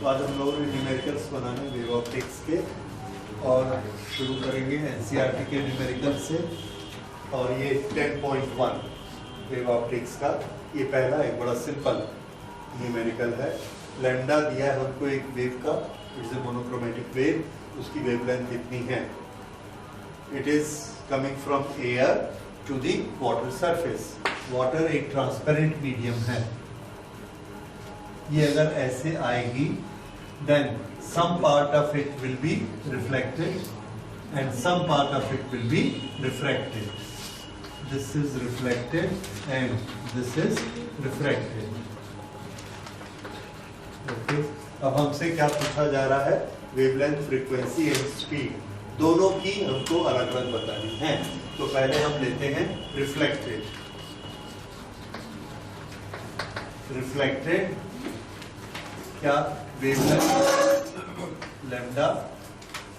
आज हम लोग न्यूमेरिकल्स बनाने वेव ऑप्टिक्स के और शुरू करेंगे एनसीईआरटी के न्यूमेरिकल से। और ये 10.1 वेव ऑप्टिक्स का ये पहला एक बड़ा सिंपल न्यूमेरिकल है। लैम्डा दिया है हमको एक वेव का, इट्स ए मोनोक्रोमेटिक वेव, उसकी वेवलेंथ कितनी है। It is coming from air to the water surface. Water एक ट्रांसपेरेंट मीडियम है। ये अगर ऐसे आएगी then some part of it will be reflected and some part of it will be refracted. This is reflected and this is refracted. Okay. अब हमसे क्या पूछा जा रहा है, वेवलेंथ, फ्रीक्वेंसी एंड स्पीड दोनों की हमको अलग अलग बतानी है। तो पहले हम लेते हैं रिफ्लेक्टेड। रिफ्लेक्टेड क्या, wavelength, lambda,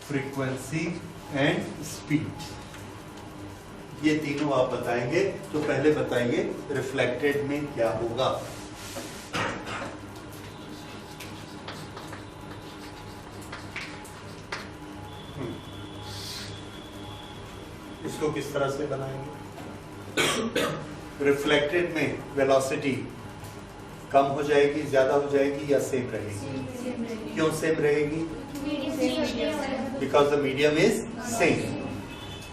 frequency and speed, ये तीनों आप बताएंगे। तो पहले बताइए रिफ्लेक्टेड में क्या होगा। इसको किस तरह से बनाएंगे। रिफ्लेक्टेड में वेलोसिटी कम हो जाएगी, ज्यादा हो जाएगी या सेम रहेगी। क्यों सेम रहेगी? Because the medium is same.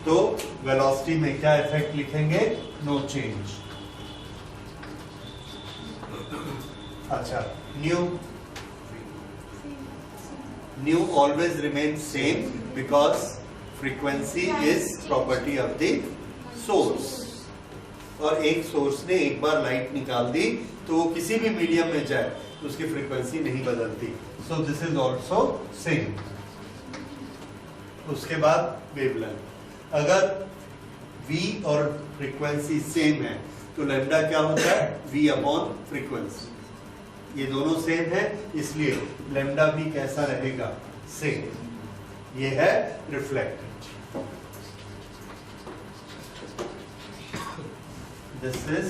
तो वेलोसिटी में क्या इफेक्ट लिखेंगे? No change. अच्छा, nu always remain same because frequency is property of the source. और एक सोर्स ने एक बार लाइट निकाल दी तो वो किसी भी मीडियम में जाए तो उसकी फ्रीक्वेंसी नहीं बदलती। सो दिस इज ऑल्सो सेम। उसके बाद वेवलेंथ, अगर v और फ्रीक्वेंसी सेम है तो लैम्डा क्या होता है? v अपॉन फ्रीक्वेंसी। ये दोनों सेम है इसलिए लैम्डा भी कैसा रहेगा? सेम। ये है reflected. This is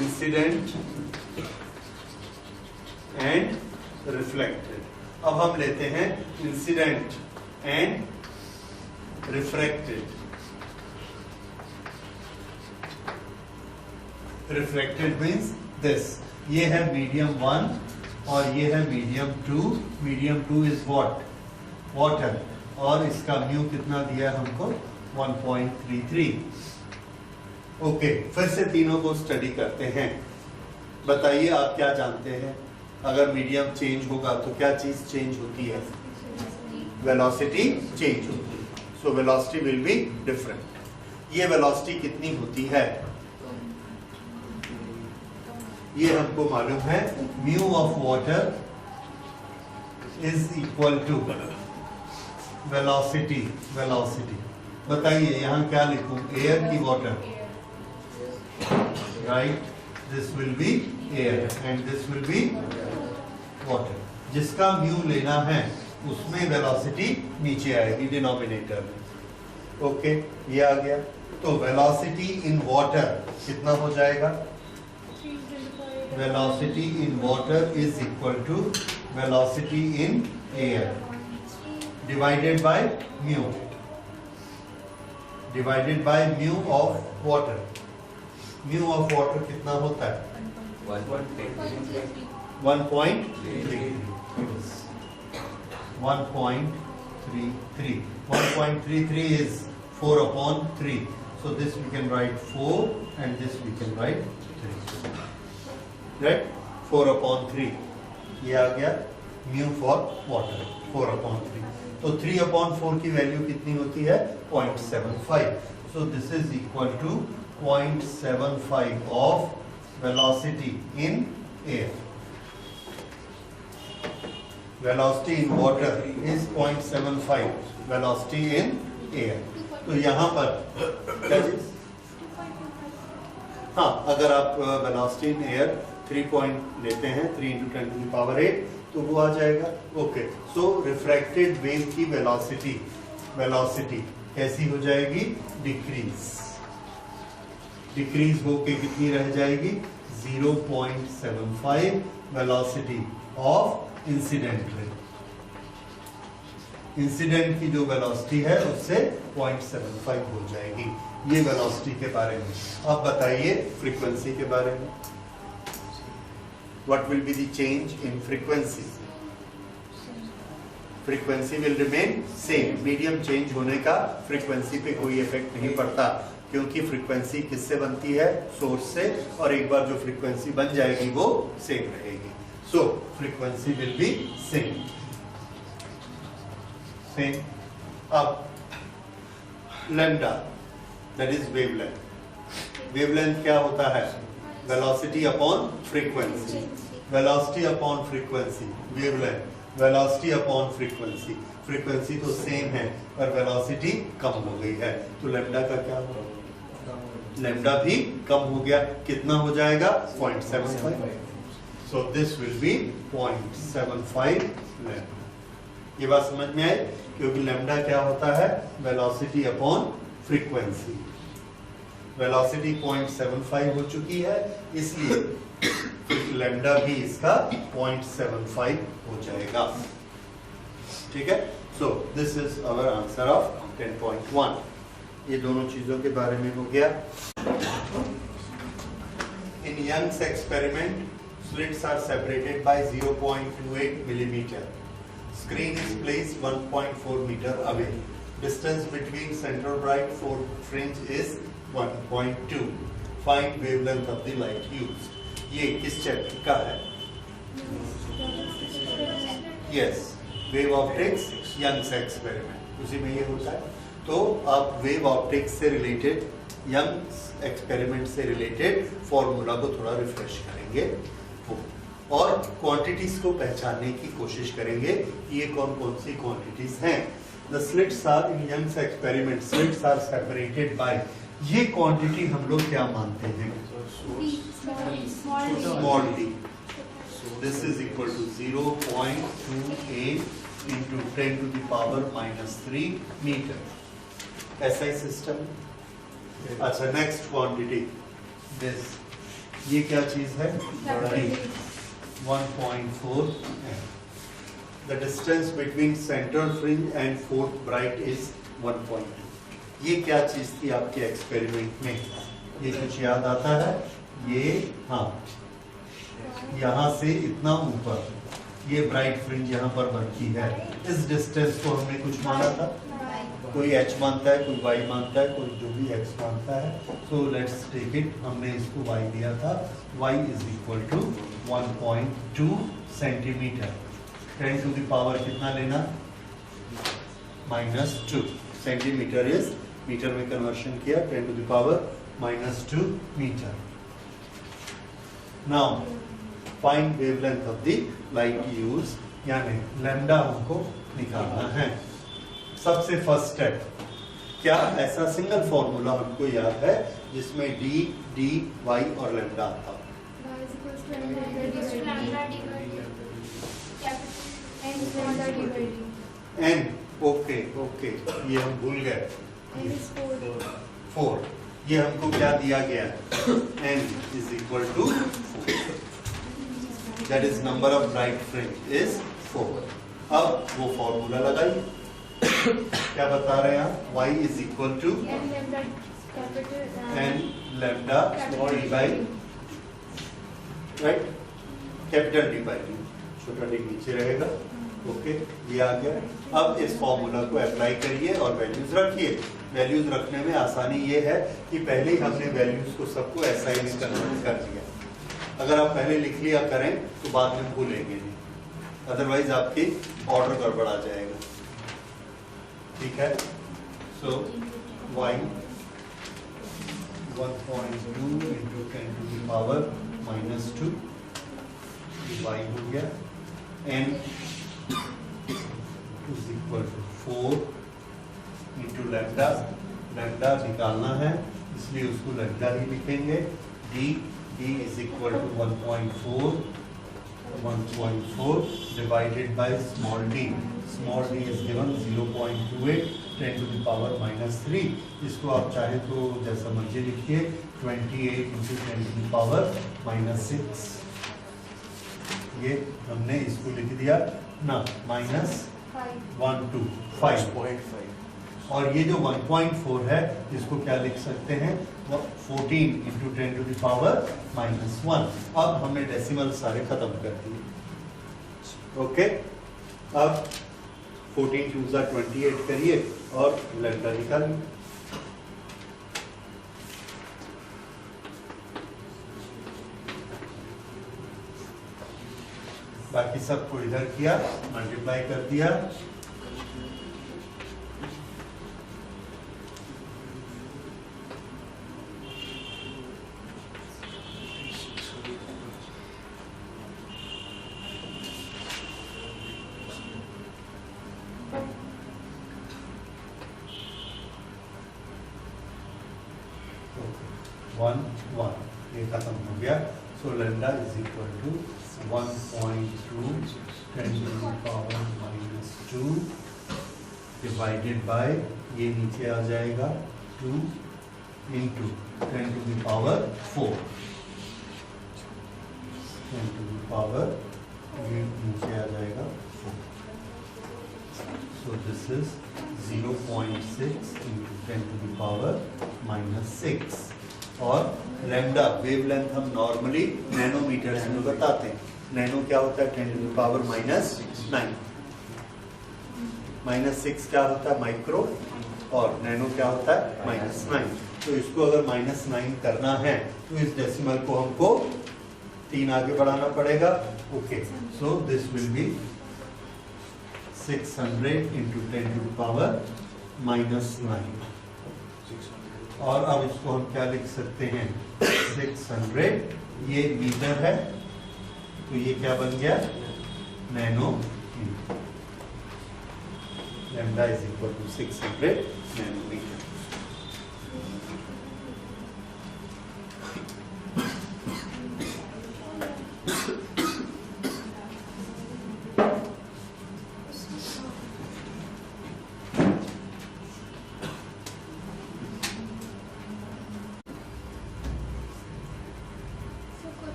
incident and reflected. अब हम लेते हैं incident and refracted. Refracted means this. ये है मीडियम 1 और ये है medium 2. Medium 2 is what? Water. और इसका म्यू कितना दिया हमको? 1.33. ओके, फिर से तीनों को स्टडी करते हैं। बताइए आप क्या जानते हैं, अगर मीडियम चेंज होगा तो क्या चीज चेंज होती है? वेलोसिटी चेंज होती है। So velocity will be different. ये वेलोसिटी कितनी होती है? ये हमको मालूम है, mu of water is equal to velocity. Velocity बताइए यहाँ क्या लिखूं? एयर की water? Right, this will be air and this will be water. जिसका म्यू लेना है उसमें वेलोसिटी नीचे आएगी डिनोमिनेटर में। ओके, ये आ गया। तो वेलोसिटी इन वाटर कितना हो जाएगा? Velocity in water is equal to velocity in air divided by mu, divided by mu of water. Mu of water कितना होता है? 1.33. 1.33 is 4 upon 3. So this we can write 4 and this we can write 3. Right? 4 upon 3. ये आ गया mu for water 4 upon 3. तो 3 upon 4 की value कितनी होती है? 0.75. So this is equal to 0.75 of velocity in air. Velocity in water is 0.75 velocity in air. तो यहाँ पर क्या चीज? हाँ, अगर आप velocity in air 3 पॉइंट लेते हैं, 3 × 10⁸ तो वो आ जाएगा। ओके, सो रिफ्रैक्टेड वेव की वेलोसिटी कैसी हो जाएगी? डिक्रीज। डिक्रीज होके कितनी रह जाएगी? 0.75 velocity of incident ray, incident की जो वेलोसिटी है उससे 0.75 हो जाएगी। ये वेलोसिटी के बारे में। अब बताइए फ्रीक्वेंसी के बारे में। What will be the change in frequency? Frequency will remain same. Medium change होने का फ्रीक्वेंसी पे कोई इफेक्ट नहीं पड़ता, क्योंकि फ्रीक्वेंसी किससे बनती है? सोर्स से, और एक बार जो फ्रीक्वेंसी बन जाएगी वो सेम रहेगी। सो फ्रीक्वेंसी विल बी सेम। अब lambda that is wavelength. Wavelength क्या होता है? Velocity upon frequency. Velocity upon frequency wavelength, velocity upon frequency. Frequency तो सेम है पर वेलोसिटी कम हो गई है, तो लैम्डा का क्या होगा? लैम्डा भी कम हो गया। कितना हो जाएगा? 0.75। सो दिस विल बी 0.75 लैम्डा। ये बात समझ में आई? क्योंकि लैम्डा क्या होता है? Velocity upon frequency. वेलोसिटी 0.75 हो चुकी है, इसलिए लैम्डा भी इसका 0.75 हो जाएगा। ठीक है? So this is our answer of 10.1। ये दोनों चीजों के बारे में हो गया। In Young's experiment, slits are separated by 0.28 millimeter. Screen is placed 1.4 meter away. Distance between central bright fringe is 1.2. Find wavelength of the light used. ये किस चैप्टर का है? Yes, wave optics, Young's experiment. उसी में ये होता है। तो आप वेव ऑप्टिक्स से रिलेटेड, यंग्स एक्सपेरिमेंट से रिलेटेड फॉर्मूला को थोड़ा रिफ्रेश करेंगे और क्वांटिटीज को पहचानने की कोशिश करेंगे। ये कौन कौन सी क्वांटिटीज हैं? The slits are in Young's experiment, slits are separated by, ये क्वांटिटी हम लोग क्या मानते हैं? Small D. So this is equal to 0.28 into 10 to the power -3 metre. SI system. अच्छा, नेक्स्ट क्वांटिटी दिस, ये क्या चीज है? 1.4 m. The distance between central fringe and fourth bright is 1.2. ये क्या चीज थी आपके एक्सपेरिमेंट में? ये कुछ याद आता है? ये, हाँ, यहाँ से इतना ऊपर ये ब्राइट फ्रिंज यहाँ पर बनती है। इस डिस्टेंस को हमने कुछ माना था, कोई h मानता है, कोई y मानता है, कोई जो भी x मानता है। सो लेट्स टेक इट, हमने इसको y दिया था, y is equal to 1.2 centimetre. 10 to the power कितना लेना? -2 सेंटीमीटर इज मीटर में कन्वर्शन किया, 10 to the power -2 metre. Now find wavelength of the light use, यानी लैम्डा हमको निकालना है। सबसे फर्स्ट स्टेप, क्या ऐसा सिंगल फॉर्मूला हमको याद है जिसमें डी, डी, वाई और लैम्डा आता? एन, ओके ओके, ये हम भूल गए। 4, ये हमको क्या दिया गया है? n is equal to 4, that is number of bright fringe is 4। अब वो फॉर्मूला लगाइए। क्या बता रहे हैं आप? y is equal to n lambda small d by, right, capital D by d, छोटा d नीचे रहेगा। ओके, ये आ गया। अब इस फॉर्मूला को अप्लाई करिए और वैल्यूज रखिए। वैल्यूज रखने में आसानी ये है कि पहले ही हमने वैल्यूज को सबको SI में कन्वर्ट कर दिया। अगर आप पहले लिख लिया करें तो बाद में भूलेंगे नहीं, अदरवाइज आपकी ऑर्डर गड़बड़ा जाएगा। ठीक है? सो y 1.2 into 10 to the power -2 y हो गया। n is equal to 4 into lambda, lambda निकालना है इसलिए उसको लैम्डा ही लिखेंगे। d is equal to 1.4 divided by small d. Small d is given 0.28 10 to the power -3। इसको आप चाहे तो जैसा मर्जी लिखिए, 28 into 10 to the power -6 ये हमने इसको लिख दिया ना, -125 और ये जो 1.4 है इसको क्या लिख सकते हैं, 14 × 10⁻⁻1। अब हमने डेसिमल सारे खत्म कर दिए। ओके, अब 14 2 28 करिए और लैम्डा निकालिए। बाकी सबको इधर किया, मल्टीप्लाई कर दिया। वन ये खत्म हो गया। So lambda is equal to 1.2 10⁻⁻2 divided by, ये नीचे आ जाएगा 2 × 10⁻4 ये नीचे आ जाएगा 4। सो दिस इज 0.6 × 10⁻�6। और लैम्डा वेवलेंथ हम नॉर्मली नैनोमीटर्स में बताते हैं। नैनो क्या होता है, 10⁻⁹ -6 क्या होता है माइक्रो, और नैनो क्या होता है -9। तो इसको अगर -9 करना है तो इस डेसिमल को हमको 3 आगे बढ़ाना पड़ेगा। Okay, so this will B 600 × 10⁻⁹। और अब इसको हम क्या लिख सकते हैं, 600, ये मीटर है तो ये क्या बन गया, nanometre. Lambda is equal to 600 nanometre.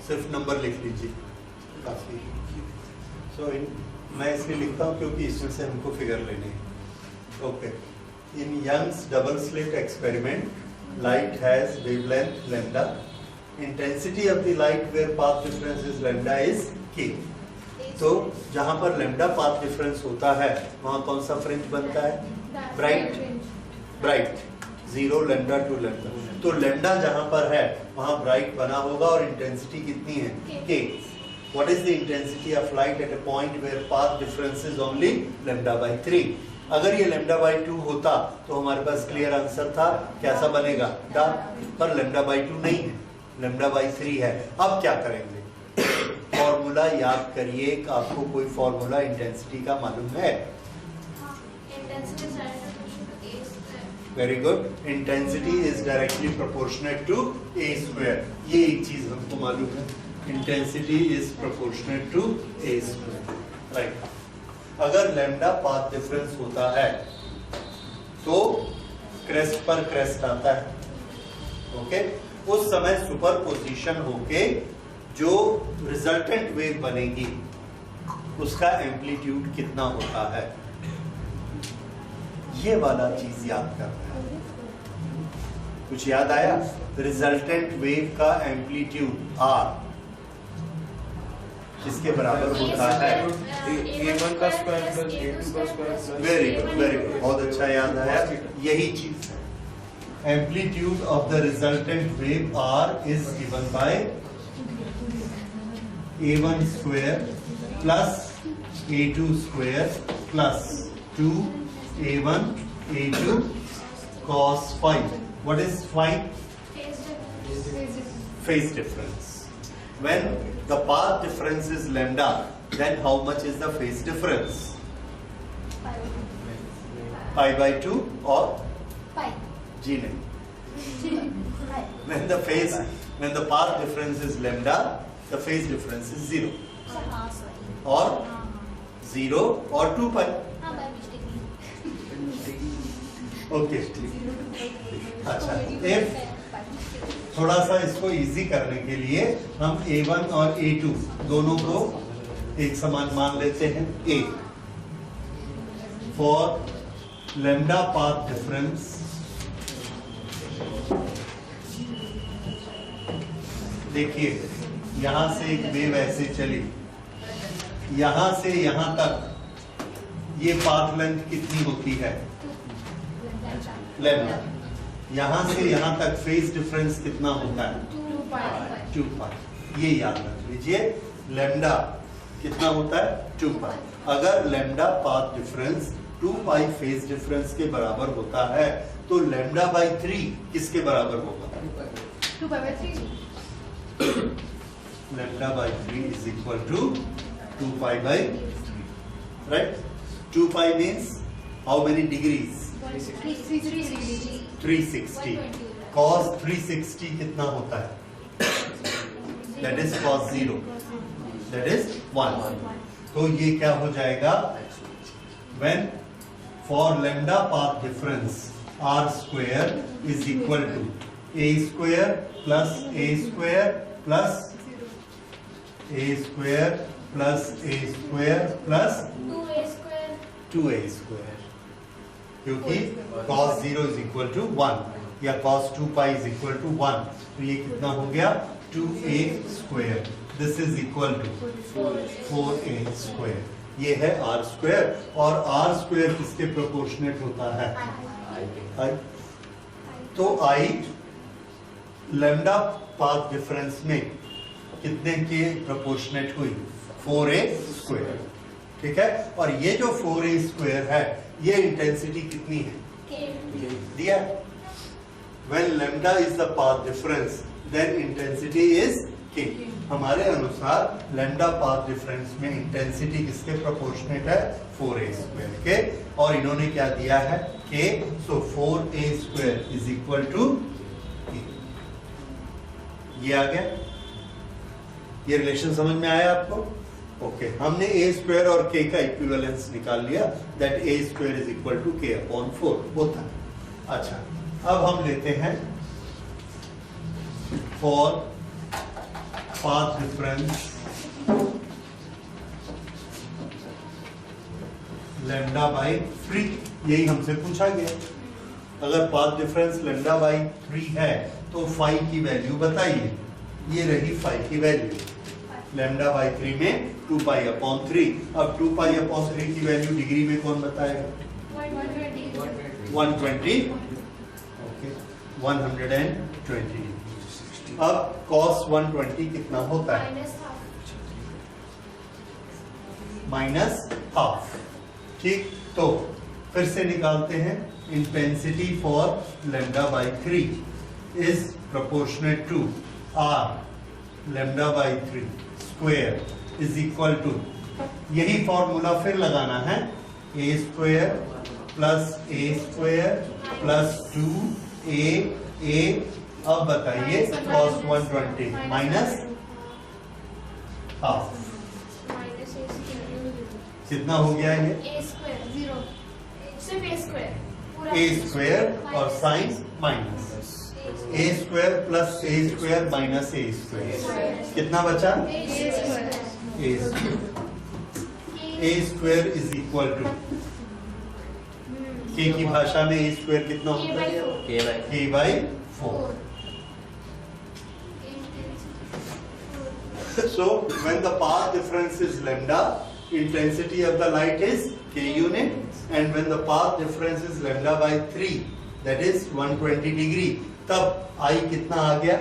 सिर्फ नंबर लिख लीजिए, काफी। मैं इसलिए लिखता हूँ क्योंकि इसमें से हमको फिगर लेने हैं। Okay, in Young's double slit experiment, light has wavelength lambda, intensity of the light where path difference is lambda is k। तो जहां पर लैम्डा पाथ डिफरेंस होता है वहां कौन सा फ्रिंज बनता है, ब्राइट 0 लैम्डा टू लैम्डा। तो लैम्डा जहां पर है वहां ब्राइट बना होगा और इंटेंसिटी कितनी है, k। What is the intensity of light at a point where path difference is only λ/3। अगर ये λ/2 होता तो हमारे पास क्लियर आंसर था, कैसा बनेगा, डार्क। पर λ/2 नहीं है, λ/3 है। अब क्या करेंगे, फॉर्मूला याद करिए। आपको कोई फॉर्मूला इंटेंसिटी का मालूम है? Very good, intensity is directly proportionate to a²। ये एक चीज हमको मालूम है, intensity is proportionate to a², right. अगर लैम्डा पाथ डिफरेंस होता है तो क्रेस्ट पर क्रेस्ट आता है। ओके, उस समय सुपरपोजिशन होके जो रिजल्टेंट वेव बनेगी उसका एम्पलीट्यूड कितना होता है, ये वाला चीज याद करना है। कुछ याद आया? रिजल्टेंट वेव का एम्पलीट्यूड r किसके बराबर होता है, a1 का स्क्वायर प्लस a2 का स्क्वायर। वेरी गुड, बहुत अच्छा याद आया, यही चीज है। Amplitude of the resultant wave r is given by a1 square plus a2 square plus 2a1 a2 cos phi. What is phi? Phase difference. When the path difference is lambda, then how much is the phase difference? Pi/2 or G नहीं. When the path difference is lambda, the phase difference is 0 or 0 or 2 pi. Okay. अच्छा, if थोड़ा सा इसको easy करने के लिए हम A1 और A2 दोनों को एक समान मान लेते हैं। A for lambda path difference देखिए, यहां से एक वेव ऐसे चली, यहां से यहां तक ये पाथ लेंथ कितनी होती है? लैम्डा। यहां से यहां तक फेज डिफरेंस कितना होता है? 2 पाई। ये याद रख लीजिए, लैम्डा कितना होता है? 2 पाई। अगर lambda path difference 2 pi phase difference के बराबर होता है तो लैम्डा बाई 3 किसके बराबर होगा? 2 pi by 3। Lambda by 3 is equal to 2 pi by 3, right? 2 pi means how many degrees? 360। cos 360 कितना होता है? That is cos 0, that is 1। तो ये क्या हो जाएगा? When for lambda path difference r square is equal to a square plus a square plus a square plus a square plus 2a square, क्योंकि cos 0 is equal to 1 या cos 2 pi is equal to 1, तो ये कितना हो गया? 2a square। This is equal to 4a square। ये है r square, और r square किसके प्रोपोर्शनेट होता है? I। तो I लैम्डा पाथ डिफरेंस में कितने के प्रोपोर्शनेट हुई? 4a स्क्वायर, ठीक है? और ये जो 4a स्क्वायर है, ये इंटेंसिटी कितनी है? दिया। When lambda is the path difference, then intensity is k। हमारे अनुसार लैम्डा पाथ डिफरेंस में इंटेंसिटी किसके प्रोपोर्शनेट है? 4a स्क्वायर के। और इन्होंने क्या दिया है? k। So 4a square is equal to k। ये आ गया। ये रिलेशन समझ में आया आपको? ओके, हमने a स्क्वायर और k का इक्विवेलेंस निकाल लिया, that a square is equal to k upon 4 होता है। अच्छा, अब हम लेते हैं for path difference lambda by 3, यही हमसे पूछा गया। अगर पाथ डिफरेंस लैम्डा बाई 3 है तो फाई की वैल्यू बताइए। ये रही फाई की वैल्यू, लैम्डा बाई 3 में 2 पाई अपॉन 3। अब 2 पाई अपॉन 3 की वैल्यू डिग्री में कौन बताएगा? 120। ओके, 120। अब cos 120 कितना होता है? -हाफ। ठीक, तो फिर से निकालते हैं। Intensity for lambda by 3 is proportionate to r lambda by 3 square is equal to, यही फॉर्मूला फिर लगाना है, a square plus a square plus 2a। अब बताइए cos 120 माइनस हाफ कितना हो गया? ये a स्क्वायर और sine minus a square plus a square minus a square, कितना बचा? a square is equal to k की भाषा में a स्क्वायर कितना होता है? k by 4। So when the path difference is lambda, intensity of the light is k unit, and when the path difference is lambda by 3, that is 120 degree, तब I कितना आ गया?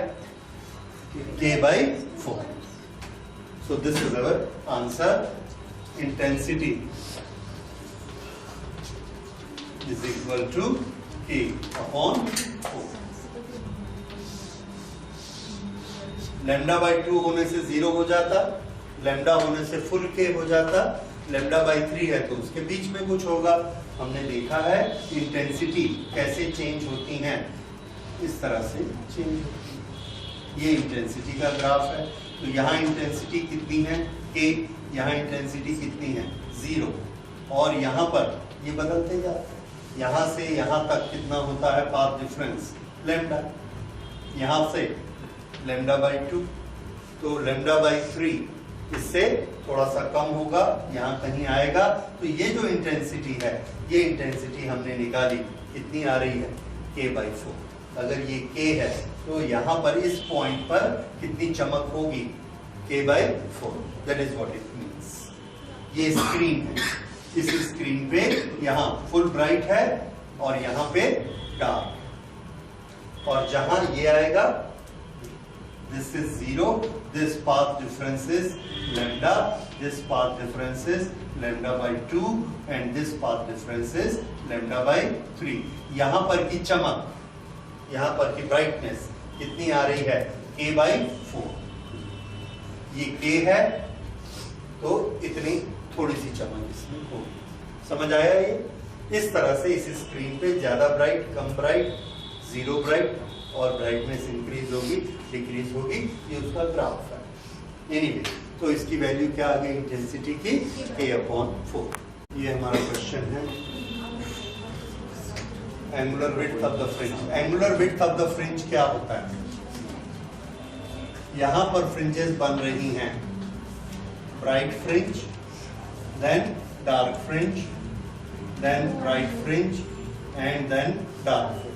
k by 4. So this is our answer. Intensity is equal to k upon 4. Lambda by 2 होने से 0 हो जाता, lambda होने से full k हो जाता, लैम्डा बाई 3 है तो उसके बीच में कुछ होगा। हमने देखा है इंटेंसिटी कैसे चेंज होती हैं, इस तरह से चेंज होती है। ये इंटेंसिटी का ग्राफ है। तो यहाँ इंटेंसिटी कितनी है? k। यहाँ इंटेंसिटी कितनी है? 0। और यहाँ पर ये बदलते जाते हैं। यहाँ से यहाँ तक कितना होता है पाथ डिफरेंस? लैम्डा, यहां से लैम्डा बाई 2, तो लैम्डा बाई 3 इससे थोड़ा सा कम होगा, यहाँ कहीं आएगा। तो ये जो इंटेंसिटी है, ये इंटेंसिटी हमने निकाली, कितनी आ रही है, k बाई 4। अगर ये k है तो यहाँ पर इस पॉइंट पर कितनी चमक होगी, k by 4। That is what it means. ये स्क्रीन है, इस स्क्रीन पे यहाँ फुल ब्राइट है और यहाँ पे डार्क, और जहां ये आएगा this is 0, this path difference is lambda, this path difference is lambda by 2 and this path difference is lambda by 3। यहाँ पर की चमक, यहाँ पर की ब्राइटनेस कितनी आ रही है, k by 4। ये k है तो इतनी थोड़ी सी चमक इसमें होगी। समझ आया ये? इस तरह से इस स्क्रीन पे ज्यादा ब्राइट, कम ब्राइट, जीरो ब्राइट और ब्राइटनेस इंक्रीज होगी, डिक्रीज होगी, ये उसका ग्राफ है। एनीवे, तो इसकी वैल्यू क्या आ गई इंटेंसिटी की, k/4। ये हमारा क्वेश्चन है। Angular width of the fringe. Angular width of the fringe क्या होता है, यहां पर फ्रिंजेस बन रही हैं, bright fringe, then dark fringe, then bright fringe and then dark fringe.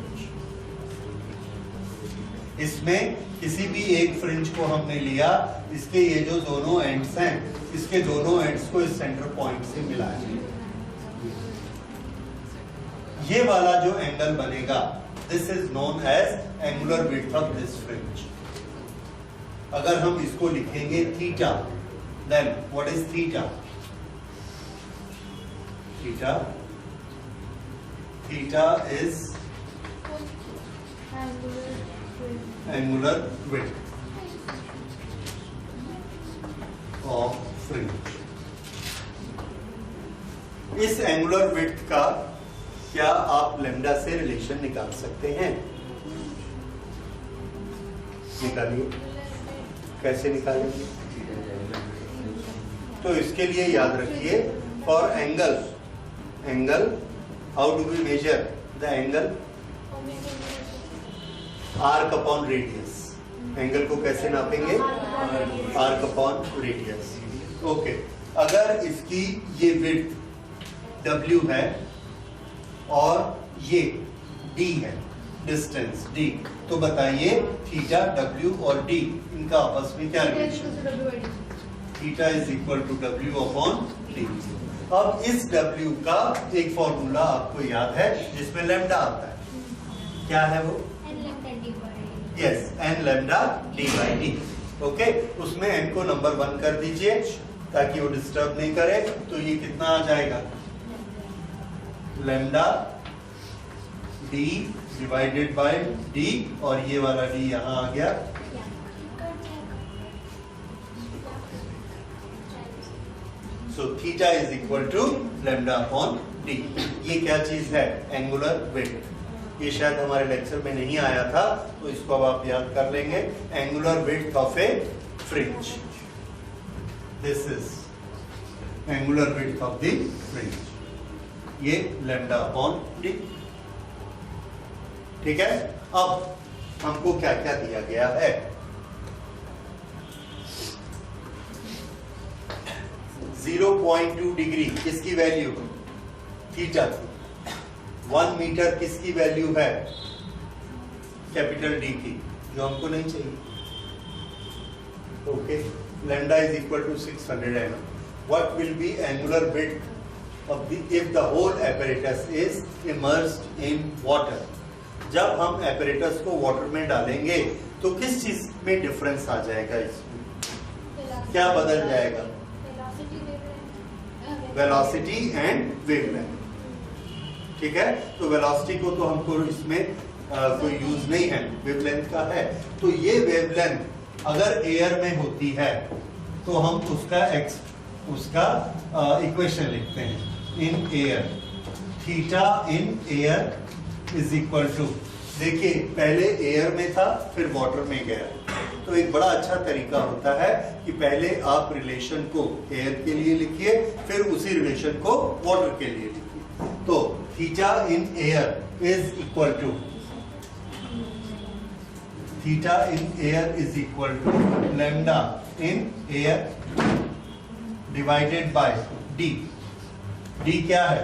इसमें किसी भी एक फ्रिंज को हमने लिया, इसके ये जो दोनों एंड्स हैं, इसके दोनों एंड्स को इस सेंटर पॉइंट से मिलाएंगे। ये वाला जो एंगल बनेगा, this is known as angular width of this fringe. अगर हम इसको लिखेंगे theta, then what is theta? Theta is angular width of fringe। इस एंगुलर विड्थ का क्या आप लैम्डा से रिलेशन निकाल सकते हैं? निकालिए। कैसे निकालेंगे? तो इसके लिए याद रखिए, for angle how do we measure the angle? Arc upon radius. Angle को कैसे नापेंगे? Arc upon radius. ओके, अगर इसकी ये विड्थ w है और ये d है, डिस्टेंस d, तो बताइए थीटा, w और d इनका आपस में क्या relation? Theta is equal to w upon d। अब इस w का एक फॉर्मूला आपको याद है जिसमें लैम्डा आता है, क्या है वो? Yes, n lambda d by d। Okay, उसमें n को नंबर 1 कर दीजिए ताकि वो डिस्टर्ब नहीं करे। तो ये कितना आ जाएगा, lambda d divided by d, और ये वाला d यहाँ आ गया। So theta is equal to lambda upon d। ये क्या चीज है? Angular width. ये शायद हमारे लेक्चर में नहीं आया था, तो इसको अब आप याद कर लेंगे। Angular width of A fringe, this is angular width of the fringe, ये लैम्डा अपॉन डी। ठीक है, अब हमको क्या क्या दिया गया है? 0.2 डिग्री किसकी वैल्यू? थीटा की। 1 मीटर किसकी वैल्यू है? कैपिटल डी की, जो हमको नहीं चाहिए। Okay, lambda is equal to 600 mm। What will be angular width of the if the whole apparatus is immersed in water? जब हम एपरेटस को वाटर में डालेंगे तो किस चीज में डिफरेंस आ जाएगा? इसमें क्या बदल जाएगा? Velocity and wavelength. ठीक है, तो वेलोसिटी को तो हमको इसमें कोई यूज नहीं है, वेवलेंथ का है। तो ये वेवलेंथ अगर एयर में होती है तो हम उसका इक्वेशन लिखते हैं in air. Theta in air is equal to, देखिए पहले एयर में था फिर वाटर में गया, तो एक बड़ा अच्छा तरीका होता है कि पहले आप रिलेशन को एयर के लिए लिखिए, फिर उसी रिलेशन को वाटर के लिए लिखिए। तो theta in air is equal to theta in air is equal to lambda in air divided by D. D क्या है?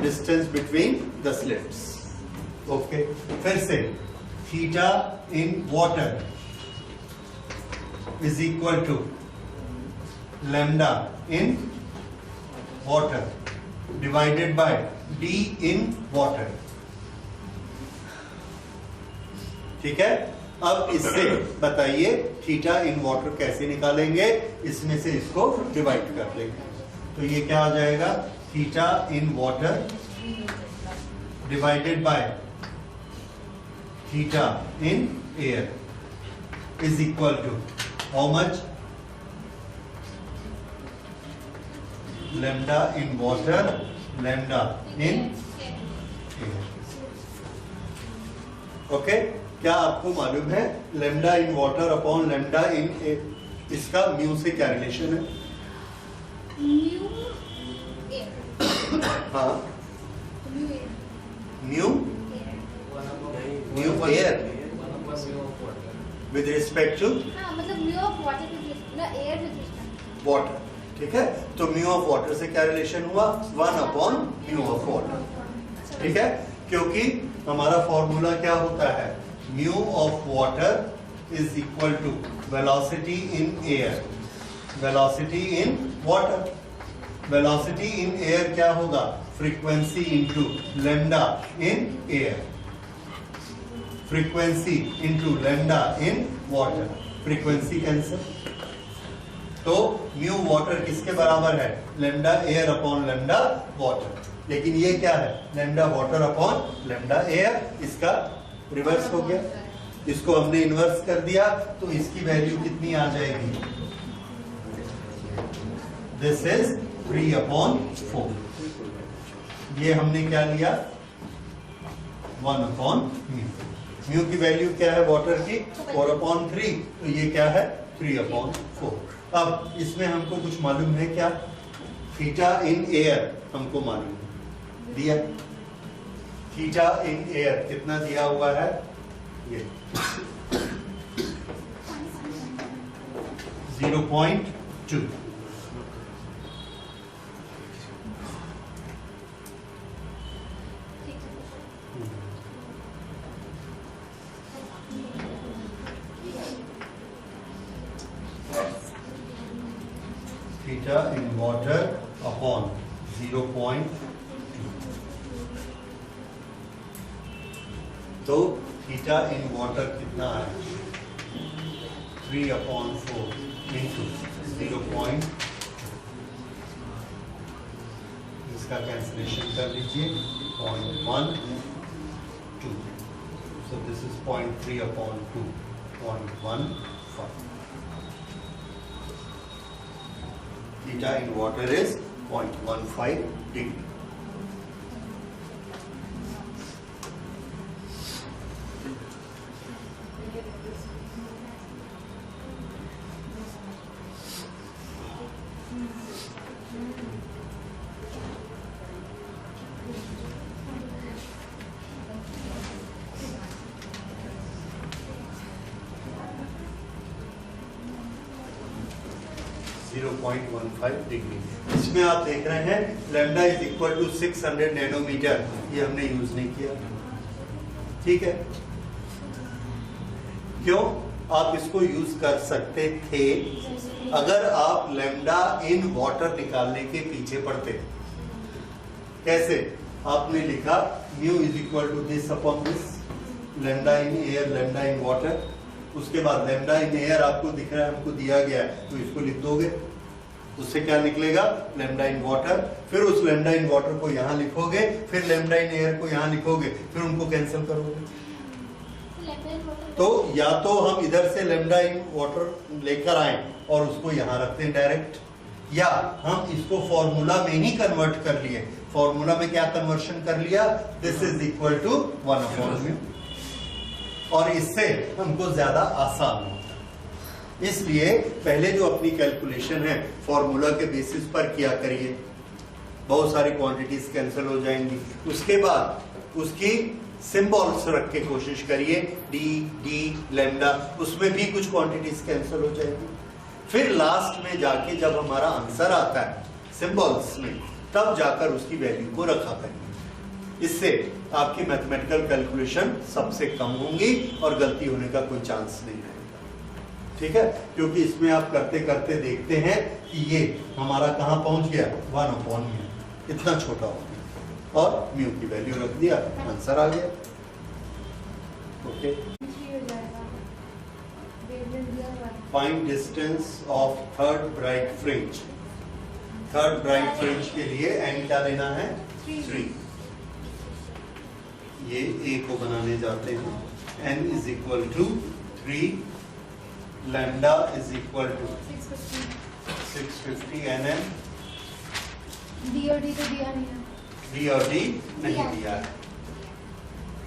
Distance between the slits. Okay, फिर से theta in water is equal to lambda in water divided by D in water. ठीक है, अब इससे बताइए theta in water कैसे निकालेंगे? इसमें से इसको डिवाइड कर लेंगे तो ये क्या आ जाएगा? Theta in water divided by theta in air is equal to how much? Lambda in water lambda in air. Okay, क्या आपको मालूम है lambda in water upon lambda in air, इसका म्यू से क्या रिलेशन है? हाँ, mu mu air with respect to water. ठीक है, तो म्यू ऑफ वाटर से क्या रिलेशन हुआ? 1 अपॉन म्यू ऑफ वाटर। ठीक है, क्योंकि हमारा फॉर्मूला क्या होता है? Mu of water is equal to velocity in air, velocity in water. Velocity in air क्या होगा? Frequency into lambda in air, frequency into lambda in water, frequency cancel. तो म्यू वाटर किसके बराबर है? Lambda air upon lambda water. लेकिन ये क्या है? Lambda water upon lambda air. इसका रिवर्स हो गया, इसको हमने इन्वर्स कर दिया तो इसकी वैल्यू कितनी आ जाएगी? This is 3 upon 4। ये हमने क्या लिया? 1 अपॉन म्यू। म्यू की वैल्यू क्या है वाटर की? 4 अपॉन 3, तो ये क्या है? 3 अपॉन 4। अब इसमें हमको कुछ मालूम है क्या? थीटा इन एयर हमको मालूम दिया। थीटा इन एयर कितना दिया हुआ है? ये 0.2। Theta in water upon 0.2। तो थीटा इन वाटर कितना है? 3 अपॉन 4 इंटू 0.2। इसका कैंसिलेशन कर लीजिए, 0.12। So this is 0.3 upon 2, 0.15। थीटा इन वाटर इज 0.15 डिग्री। डिग्री। इसमें आप देख रहे हैं lambda is equal to 600 nanometre, ये हमने यूज नहीं किया। ठीक है, क्यों? आप इसको यूज कर सकते थे अगर आप लैम्डा इन वाटर निकालने के पीछे पड़ते। कैसे? आपने लिखा mu is equal to this upon this, lambda in air lambda in water. उसके बाद लैम्डा इन एयर आपको दिख रहा है, हमको दिया गया है, तो इसको लिख दोगे। उससे क्या निकलेगा? Lambda in water. फिर उस लैम्डा इन वाटर को यहाँ लिखोगे, फिर लैम्डा इन एयर को यहाँ लिखोगे, फिर उनको कैंसिल करोगे। तो या तो हम इधर से लैम्डा इन वाटर लेकर आए और उसको यहाँ रखते हैं डायरेक्ट, या हम इसको फॉर्मूला में ही कन्वर्ट कर लिए। फॉर्मूला में क्या कन्वर्शन कर लिया? This is equal to 1 upon mu, और इससे हमको ज्यादा आसान होता है। इसलिए पहले जो अपनी कैलकुलेशन है फॉर्मूला के बेसिस पर किया करिए, बहुत सारी क्वांटिटीज कैंसिल हो जाएंगी। उसके बाद उसकी सिंबल्स रख के कोशिश करिए, डी डी लैम्डा, उसमें भी कुछ क्वांटिटीज कैंसिल हो जाएगी। फिर लास्ट में जाके जब हमारा आंसर आता है सिंबल्स में, तब जाकर उसकी वैल्यू को रखा करिए। इससे आपकी मैथमेटिकल कैलकुलेशन सबसे कम होंगी और गलती होने का कोई चांस नहीं रहेगा। ठीक है, क्योंकि इसमें आप करते करते देखते हैं कि ये हमारा कहां पहुंच गया, 1/म्यू, इतना छोटा हो गया और म्यू की वैल्यू रख दिया, आंसर आ गया। Okay, find distance of third bright fringe. Third bright fringe के लिए एन क्या लेना है, 3। ये ए को बनाने जाते हैं, n is equal to 3, lambda is equal to 650 nm। D और डी तो दिया नहीं है, डी और डी नहीं दिया है।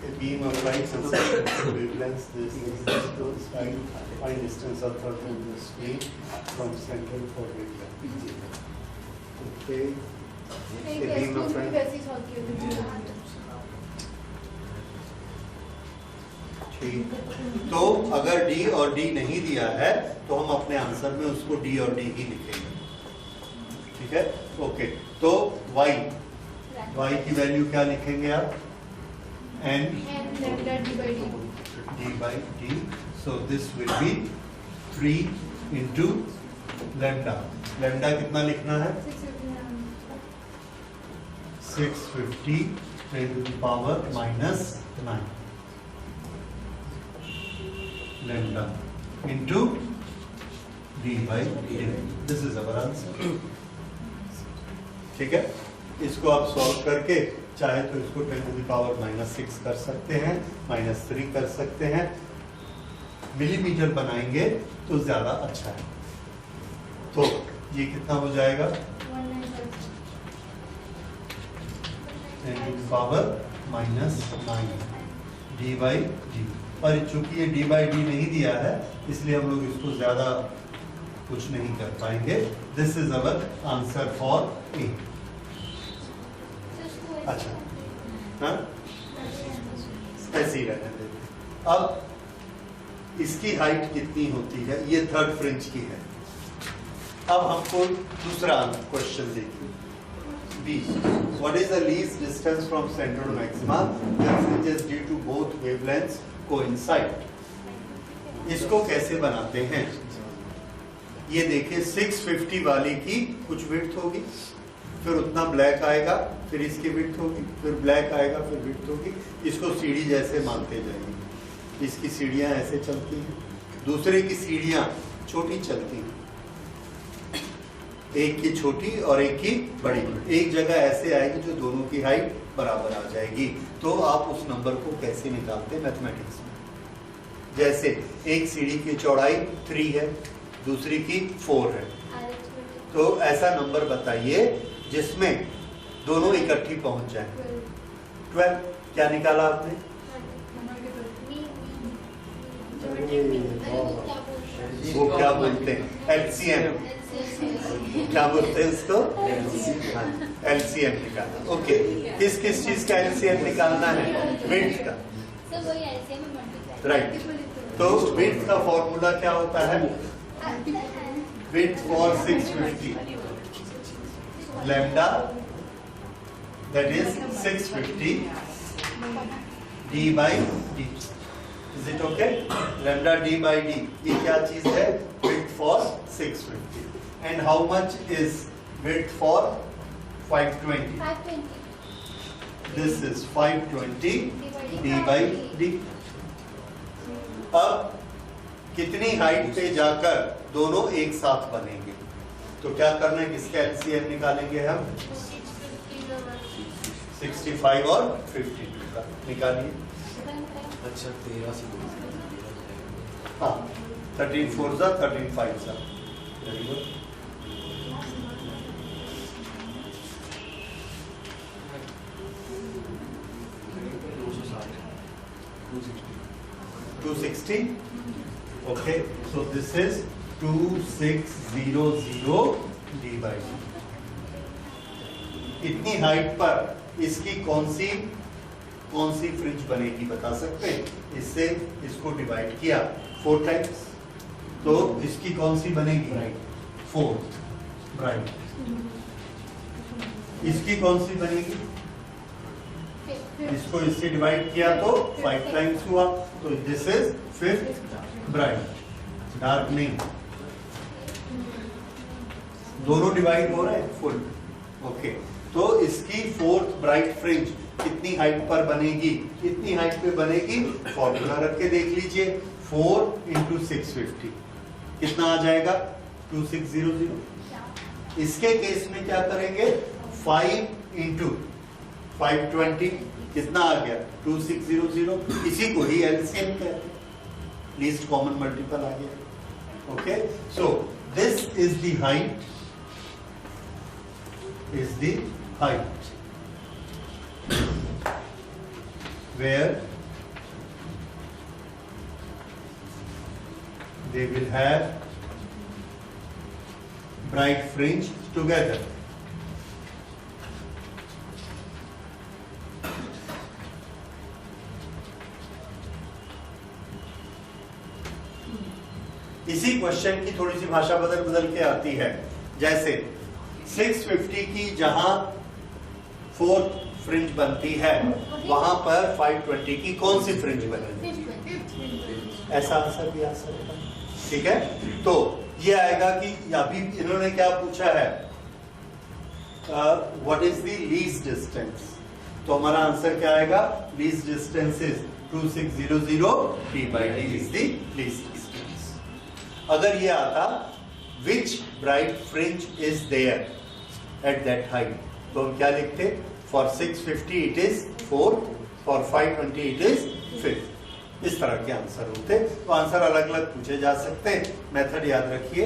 A beam of light sustained wavelengths this is find distance of third from the screen from center for wavelength. Okay. नहीं A beam of भी light. वैसे ही सॉल्व किया था। ठीक, तो अगर डी और डी नहीं दिया है तो हम अपने आंसर में उसको डी और डी ही लिखेंगे। ठीक है, ओके। तो y की वैल्यू क्या लिखेंगे आप, n lambda d by d, so this will be 3 into lambda। lambda कितना लिखना है, 650 10 to the power -9 lambda into d by d। This is our answer। ठीक है, इसको आप सॉल्व करके चाहे तो इसको 10 to the power -6 कर सकते हैं, -3 कर सकते हैं, मिलीमीटर बनाएंगे तो ज्यादा अच्छा है। तो ये कितना हो जाएगा, 10 to the power -9 d by d। और चूंकि ये d by d नहीं दिया है इसलिए हम लोग इसको ज्यादा कुछ नहीं कर पाएंगे। This is our answer for a. अच्छा, हाँ, ऐसे ही रहने देते। अब इसकी हाइट कितनी होती है, ये थर्ड फ्रिंज की है। अब हमको दूसरा क्वेश्चन देखिए, B, what is the least distance from centre to maxima when fringes due to both wavelengths coincide. इसको कैसे बनाते हैं, ये देखिए 650 वाली की कुछ विड्थ होगी, फिर उतना ब्लैक आएगा, फिर इसकी विड्थ होगी, फिर ब्लैक आएगा, फिर विड्थ होगी। इसको सीढ़ी जैसे मानते जाएंगे। इसकी सीढ़ियां ऐसे चलती हैं, दूसरे की सीढ़ियां छोटी चलती हैं, एक की छोटी और एक की बड़ी। एक जगह ऐसे आएगी जो दोनों की हाइट बराबर आ जाएगी। तो आप उस नंबर को कैसे निकालते हैं मैथमेटिक्स में, जैसे एक सीढ़ी की चौड़ाई 3 है, दूसरी की 4 है, तो ऐसा नंबर बताइए जिसमें दोनों इकट्ठी पहुंच जाए। 12 क्या निकाला आपने, वो क्या बोलते हैं, एलसीएम, क्या बोलते हैं इसको, एलसीएम निकालना। ओके, किस किस चीज का एलसीएम निकालना है, विड्थ का, राइट। तो विड्थ का फॉर्मूला क्या होता है, width for 650 lambda that is 650 d by d। Is it okay? Lambda d by d, ये क्या चीज है, width for 650। And how much is width for 520? This is 520 d by d। अब कितनी हाइट पे जाकर दोनों एक साथ बनेंगे, तो क्या करना है, किसका एलसीएम निकालेंगे हम, 65 और 52 का निकालिए। अच्छा 13 से हाँ, 13 4 जा 13 5 जा, very good. $260। Okay, so this is 2600 d by d। इतनी हाइट पर इसकी कौन सी कौन सी फ्रिंज बनेगी बता सकते हैं? इससे इसको डिवाइड किया 4 टाइम्स, तो इसकी कौन सी बनेगी? 4 ब्राइट। इसकी कौन सी बनेगी? इसको इससे डिवाइड किया तो 5 टाइम्स हुआ, तो this is 5th bright. Dark नहीं, दोनों डिवाइड हो रहे हैं फुल। ओके, तो इसकी 4th ब्राइट फ्रिंज कितनी हाइट पर बनेगी? इतनी हाइट पे बनेगी। फॉर्मूला रख के देख लीजिए, 4 × 650 कितना आ जाएगा? 2600। इसके केस में क्या करेंगे? 5 × 520 कितना आ गया? 2600। इसी को ही एलसीएम कहते हैं, लीस्ट कॉमन मल्टीपल आ गया। Okay, so this is the height, is the height where they will have bright fringe together. इसी क्वेश्चन की थोड़ी सी भाषा बदल के आती है। जैसे 650 की जहां 4th फ्रिंज बनती है, वहां पर 520 की कौन सी फ्रिंज बनेगी? ऐसा आंसर भी आ सकता है। ठीक है, तो ये आएगा कि अभी इन्होंने क्या पूछा है, what is the least distance? तो हमारा आंसर क्या आएगा? Least distance is 2600, d/d is the least distance. अगर ये आता which bright fringe is there at that height, तो हम क्या लिखते? For 650 it is 4, for 520 it is 5। इस तरह के आंसर होते। तो आंसर अलग अलग पूछे जा सकते हैं। मेथड याद रखिए,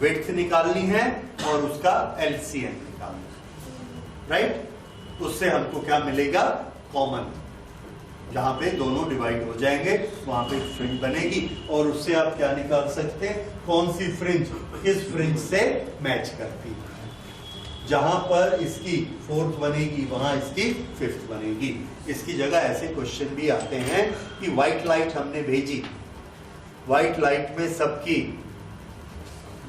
विड्थ निकालनी है और उसका एलसीएम निकालना है, राइट? उससे हमको क्या मिलेगा? कॉमन, जहां पे दोनों डिवाइड हो जाएंगे वहां पे फ्रिंज बनेगी, और उससे आप क्या निकाल सकते हैं? कौन सी फ्रिंज किस फ्रिंज से मैच करती है। जहां पर इसकी 4th बनेगी वहां इसकी 5th बनेगी। इसकी जगह ऐसे क्वेश्चन भी आते हैं कि व्हाइट लाइट हमने भेजी, व्हाइट लाइट में सबकी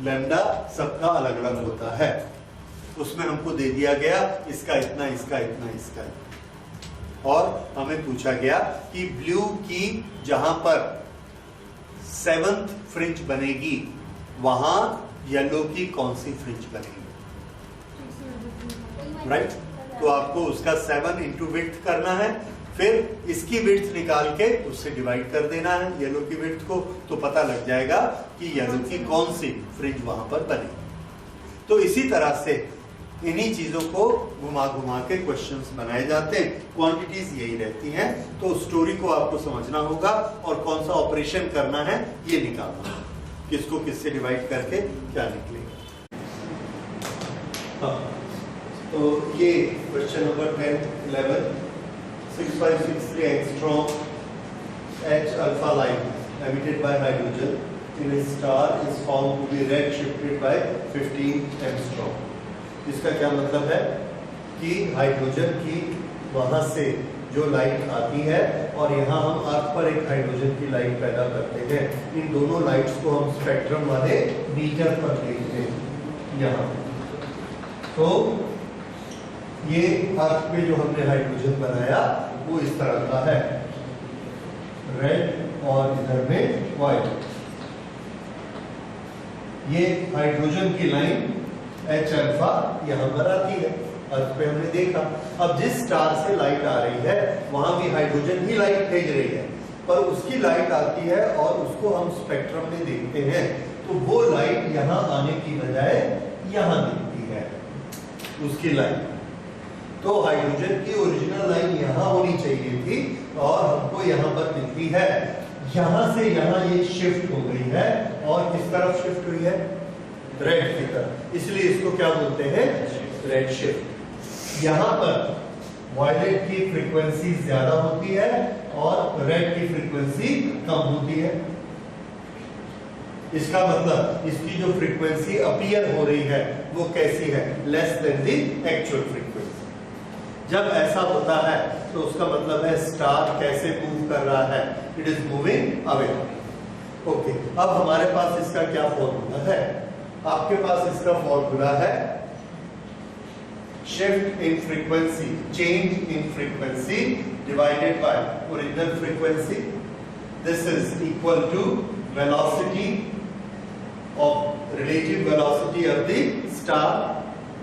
लैम्डा सबका अलग अलग होता है, उसमें हमको दे दिया गया इसका इतना, इसका इतना, इसका इतना, और हमें पूछा गया कि ब्लू की जहां पर 7th फ्रिंज बनेगी वहां येलो की कौन सी फ्रिंज बनेगी, राइट? तो आपको उसका 7 × विड्थ करना है, फिर इसकी विड्थ निकाल के उससे डिवाइड कर देना है येलो की विड्थ को, तो पता लग जाएगा कि येलो की कौन सी फ्रिंज वहां पर बनेगी। तो इसी तरह से इन्हीं चीजों को घुमा घुमा के क्वेश्चंस बनाए जाते हैं। क्वांटिटीज यही रहती हैं, तो स्टोरी को आपको समझना होगा और कौन सा ऑपरेशन करना है ये निकालना है, किसको किससे डिवाइड करके क्या निकलेगा। हाँ, तो ये question number 10, 11, 6563 angstrom H alpha light emitted by hydrogen in a star is found to be red shifted by 15 angstrom। इसका क्या मतलब है कि हाइड्रोजन की वहां से जो लाइट आती है और यहाँ हम अर्थ पर एक हाइड्रोजन की लाइट पैदा करते हैं, इन दोनों लाइट्स को हम स्पेक्ट्रम वाले मीटर पर देखते हैं यहाँ। तो ये अर्थ पे जो हमने हाइड्रोजन बनाया वो इस तरह का है, रेड और इधर में व्हाइट। ये हाइड्रोजन की लाइन H अल्फा यहाँ पर आती है, अर्थ पे हमने देखा। अब जिस स्टार से लाइट आ रही है वहां भी हाइड्रोजन ही लाइट भेज रही है, पर उसकी लाइट आती है और उसको हम स्पेक्ट्रम में देखते हैं, तो वो लाइट यहाँ आने की बजाय यहाँ दिखती है उसकी लाइन। तो हाइड्रोजन की ओरिजिनल लाइन यहाँ होनी चाहिए थी और हमको यहाँ पर दिखती है, यहाँ से यहाँ ये शिफ्ट हो गई है और किस तरफ शिफ्ट हुई है? रेड की तरफ, इसलिए इसको क्या बोलते हैं? Red shift. यहाँ पर वायलेट की फ्रीक्वेंसी ज्यादा होती है और रेड की फ्रीक्वेंसी कम होती है। इसका मतलब इसकी जो फ्रीक्वेंसी अपीयर हो रही है वो कैसी है? Less than the actual frequency. जब ऐसा होता है तो उसका मतलब है स्टार कैसे मूव कर रहा है, it is moving away. Okay, अब हमारे पास इसका क्या फॉर्मूला है? आपके पास इसका फॉर्मूला है shift in frequency, change in frequency divided by original frequency. This is equal to velocity of relative velocity of the star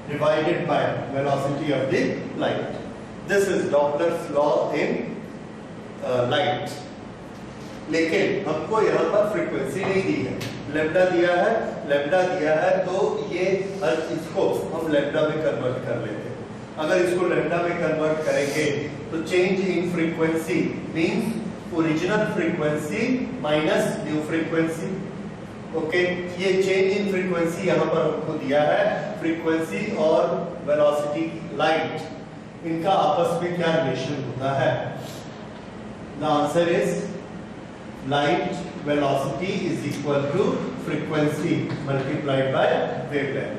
divided by velocity of the light. This is Doppler's law in light. लेकिन हमको यहाँ पर frequency नहीं दी है, lambda दिया है, lambda दिया है तो ये इसको हम लेम्डा में कन्वर्ट कर लेते हैं। अगर इसको लेम्डा में कन्वर्ट करेंगे तो change in frequency means original frequency minus new frequency. Okay, ये चेंज इन फ्रीक्वेंसी यहाँ पर हमको दिया है, फ्रीक्वेंसी और वेलोसिटी लाइट इनका आपस में क्या रिलेशन होता है? The answer is light velocity is equal to frequency multiplied by wavelength.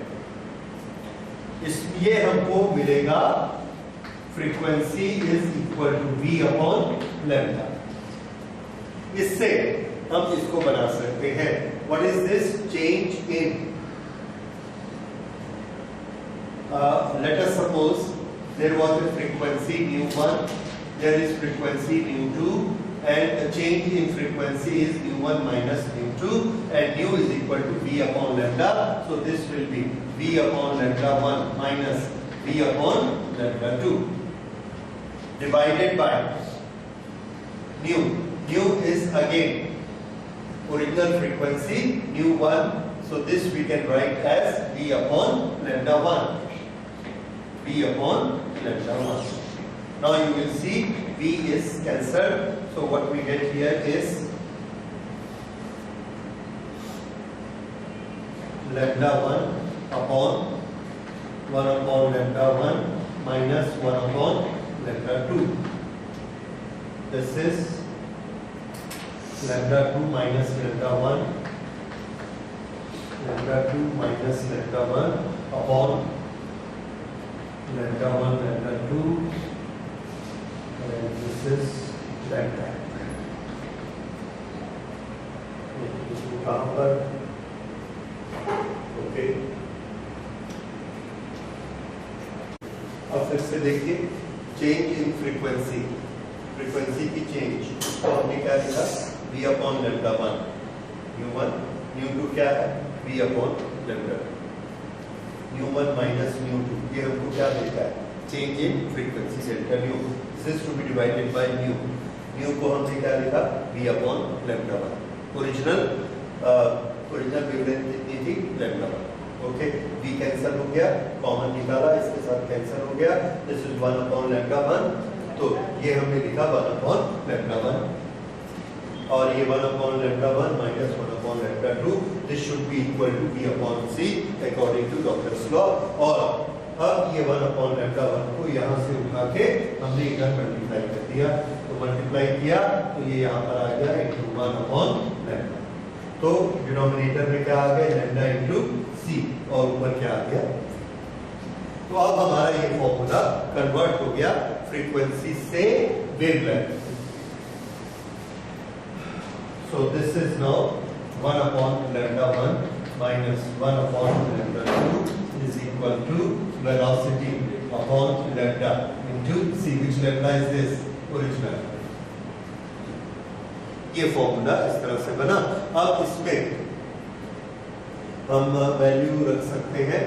इसलिए हमको मिलेगा frequency is equal to v upon lambda. इससे हम इसको बना सकते हैं, what is this change in let us suppose there was a frequency nu1, there is frequency nu2, and the change in frequency is nu1 minus nu2, and nu is equal to v upon lambda, so this will be v upon lambda 1 minus v upon lambda 2 divided by nu. Nu is again original frequency nu1, so this we can write as v upon lambda 1, v upon lambda 1. Now you will see v is cancelled, so what we get here is lambda 1 upon lambda 1 minus 1 upon lambda 2. This is lambda 2 minus lambda 1, lambda 2 minus lambda 1 upon lambda 1 lambda 2, and this is lambda. कहाँ पर? Okay, अब फिर से देखिए change in frequency, frequency की change, तो हमने क्या लिखा? v upon lambda 1, nu1, nu2 क्या है? v upon lambda, nu1 minus nu2, ये हमको क्या देता है? Change in frequency delta nu, this is to be divided by nu, nu को हमने क्या लिखा? v upon lambda 1, original wavelength कितनी थी? lambda 1। ओके, v कैंसिल हो गया, कॉमन निकाला, इसके साथ कैंसिल हो गया, दिस इज 1 अपॉन lambda 1, तो ये हमने लिखा 1 अपॉन lambda 1, और ये 1 upon lambda 1 minus 1 upon lambda 2, this should be equal to v upon c according to Doppler's law। और अब ये 1 upon lambda 1 को यहाँ से उठा के हमने इधर मल्टीप्लाई कर दिया, तो मल्टीप्लाई किया तो ये यहाँ पर आ गया into 1 upon lambda, तो डिनोमिनेटर में क्या आ गया? lambda into c, और ऊपर क्या आ गया? तो अब हमारा ये फॉर्मूला कन्वर्ट हो गया फ्रीक्वेंसी से wavelength. So this is now 1 upon lambda 1 minus 1 upon lambda 2 is equal to velocity upon lambda into c, which lambda is this? Original। ये फॉर्मूला इस तरह से बना। अब इसमें हम वैल्यू रख सकते हैं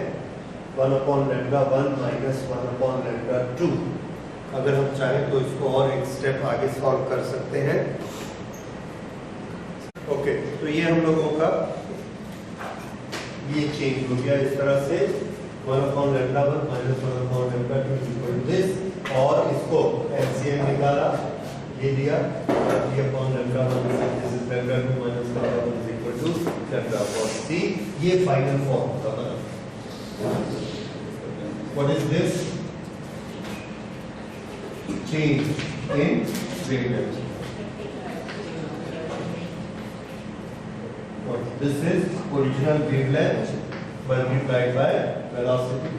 1 upon lambda 1 minus 1 upon lambda 2। अगर हम चाहें तो इसको और एक स्टेप आगे सॉल्व कर सकते हैं। ओके, तो ये हम लोगों का ये चेंज हो गया इस तरह से 1 upon lambda 1 minus 1 upon lambda 2 is equal to this, और इसको LCM निकाला, ये दिया 3 upon lambda 1, this is lambda 2 minus lambda 1 is equal to lambda upon c। ये फाइनल फॉर्म का बना। What is this? Change in wavelength। This is original wavelength multiplied by velocity।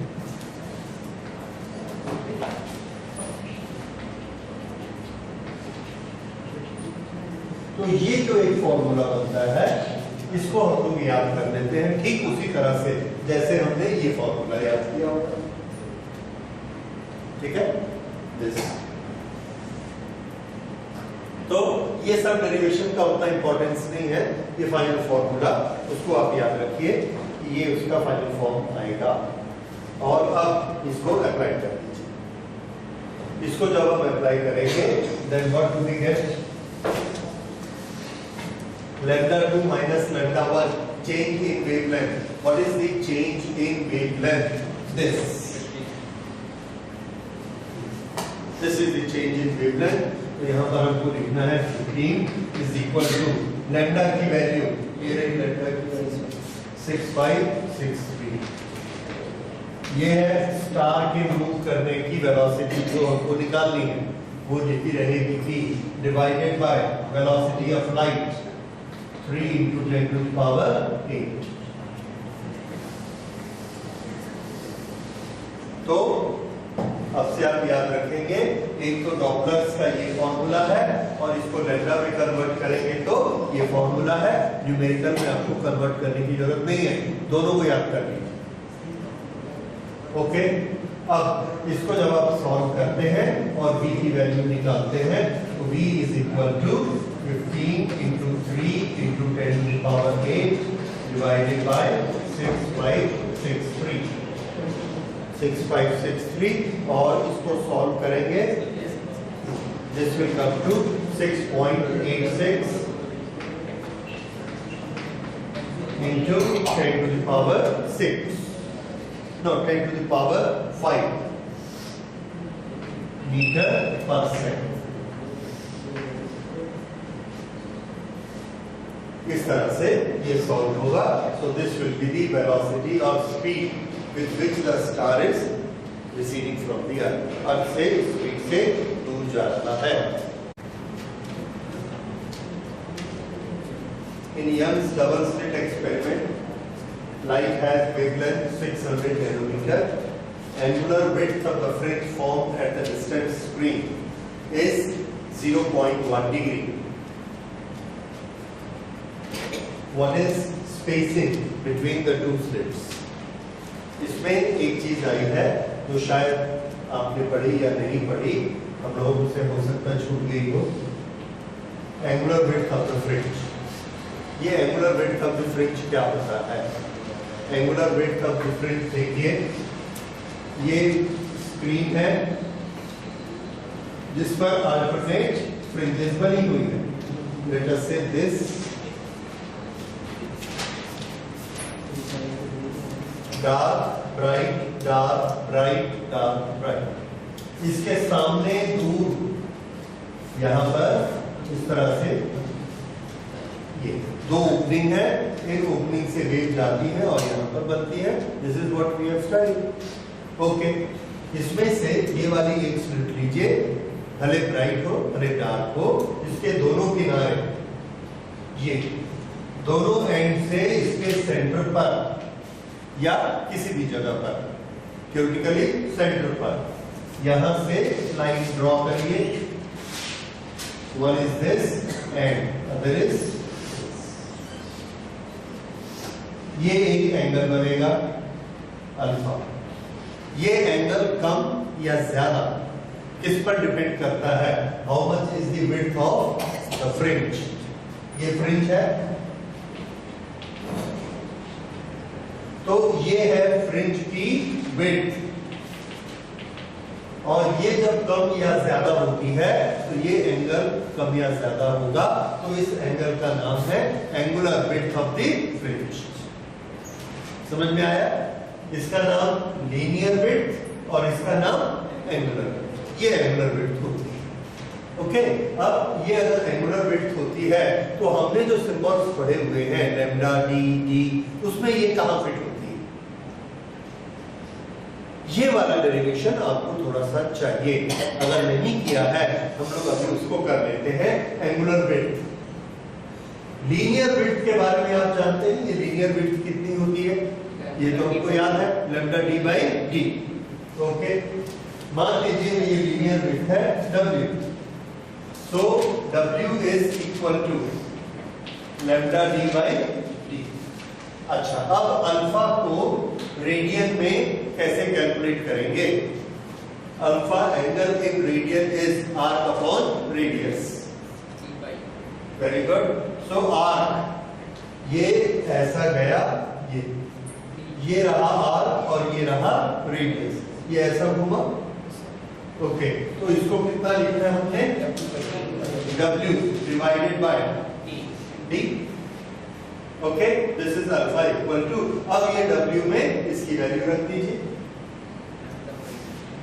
तो ये जो एक फॉर्मूला बनता है इसको हम लोग याद कर लेते हैं ठीक उसी तरह से जैसे हमने ये फॉर्मूला याद किया होगा। ठीक है, तो ये सब डेरिवेशन का उतना इंपॉर्टेंस नहीं है, ये फाइनल फॉर्मूला उसको आप याद रखिए, ये उसका फाइनल फॉर्म आएगा। और अब इसको अप्लाई कर दीजिए। इसको जब हम अप्लाई करेंगे then what do we get? lambda 2 minus lambda 1 change in wavelength. What is the change in wavelength? This is the change in wavelength. तो यहाँ पर हमको लिखना है 15 is equal to lambda की वैल्यू, ये रही lambda की वैल्यू 6563। ये है स्टार के मूव करने की वेलोसिटी जो हमको निकालनी है, वो लिखी रहेगी कि divided by velocity of light 3 into 10 to the power 8। तो अब से आप याद रखेंगे, एक तो डॉपलर्स का ये फॉर्मूला है और इसको लैम्डा में कन्वर्ट करेंगे तो ये फॉर्मूला है। न्यूमेरिकल में आपको कन्वर्ट करने की जरूरत नहीं है, दोनों को याद कर लीजिए। ओके, अब इसको जब आप सॉल्व करते हैं और v की वैल्यू निकालते हैं तो v is equal to 15 into 3 into 10 to the power 8 divided by 6563 और इसको सॉल्व करेंगे, this will come to 6.86 into 10 to the power 6, no 10 to the power 5 meter per second। इस तरह से ये सॉल्व होगा। So this will be the velocity और speed with which the star is receding from the earth. Earth से speed से दूर जा रहा है। In Young's double slit experiment, light has wavelength 600 nanometer, angular width of the fringe formed at the distant screen is 0.1 degree. What is spacing between the two slits? इसमें एक चीज आई है जो शायद आपने पढ़ी या नहीं पढ़ी, हम लोगों से हो सकता है छूट गई हो। Angular width of the fringe. ये angular width of the fringe क्या होता है? Angular width of the fringe देखिए, ये स्क्रीन है जिस पर अल्टरनेट फ्रिंजेस बनी हुई है। लेट अस से this dark bright dark bright dark bright. इसके सामने दूर यहाँ पर इस तरह से ये दो ओपनिंग है, इन ओपनिंग से वेव जाती है और यहाँ पर बनती है। This is what we have studied. Okay, इसमें से ये वाली एक स्लिट लीजिए, भले ब्राइट हो भले डार्क हो, इसके दोनों किनारे ये दोनों एंड से इसके सेंटर पर या किसी भी जगह पर, थ्योरेटिकली सेंटर पर यहां से लाइन ड्रॉ करिए। One is this and other is, ये एक एंगल बनेगा अल्फा। ये एंगल कम या ज्यादा किस पर डिपेंड करता है? How much is the width of the fringe. ये फ्रिंज है तो ये है फ्रिंज की विड्थ, और ये जब कम या ज्यादा होती है तो ये एंगल कम या ज्यादा होगा, तो इस एंगल का नाम है angular width of the fringe. समझ में आया? इसका नाम लीनियर विड्थ और इसका नाम एंगुलर विड्थ। ये एंगुलर विड्थ होती है। ओके, अब ये अगर एंगुलर विड्थ होती है तो हमने जो सिंबल्स पढ़े हुए हैं लैम्डा डी डी, उसमें ये कहां फिट होती है? ये वाला डेरिवेशन आपको थोड़ा सा चाहिए, अगर नहीं किया है हम लोग अभी उसको कर लेते हैं। एंगुलर विड्थ, लीनियर विड्थ के बारे में आप जानते हैं, ये लीनियर विड्थ कितनी होती है? ये तो हमको याद है, lambda D by D. Okay, मान लीजिए ये लीनियर विड्थ है W। So W is equal to lambda d by d। अच्छा, अब अल्फा को रेडियन में कैसे कैलकुलेट करेंगे? Alpha angle in radian is arc upon radius. Very good. So arc ये ऐसा गया, ये रहा आर्क और ये रहा रेडियस, ये ऐसा घूमा। ओके, तो इसको कितना लिखना है हमने? W divided by D। Okay, this is alpha equal to, अब ये W में इसकी वैल्यू रख दीजिए।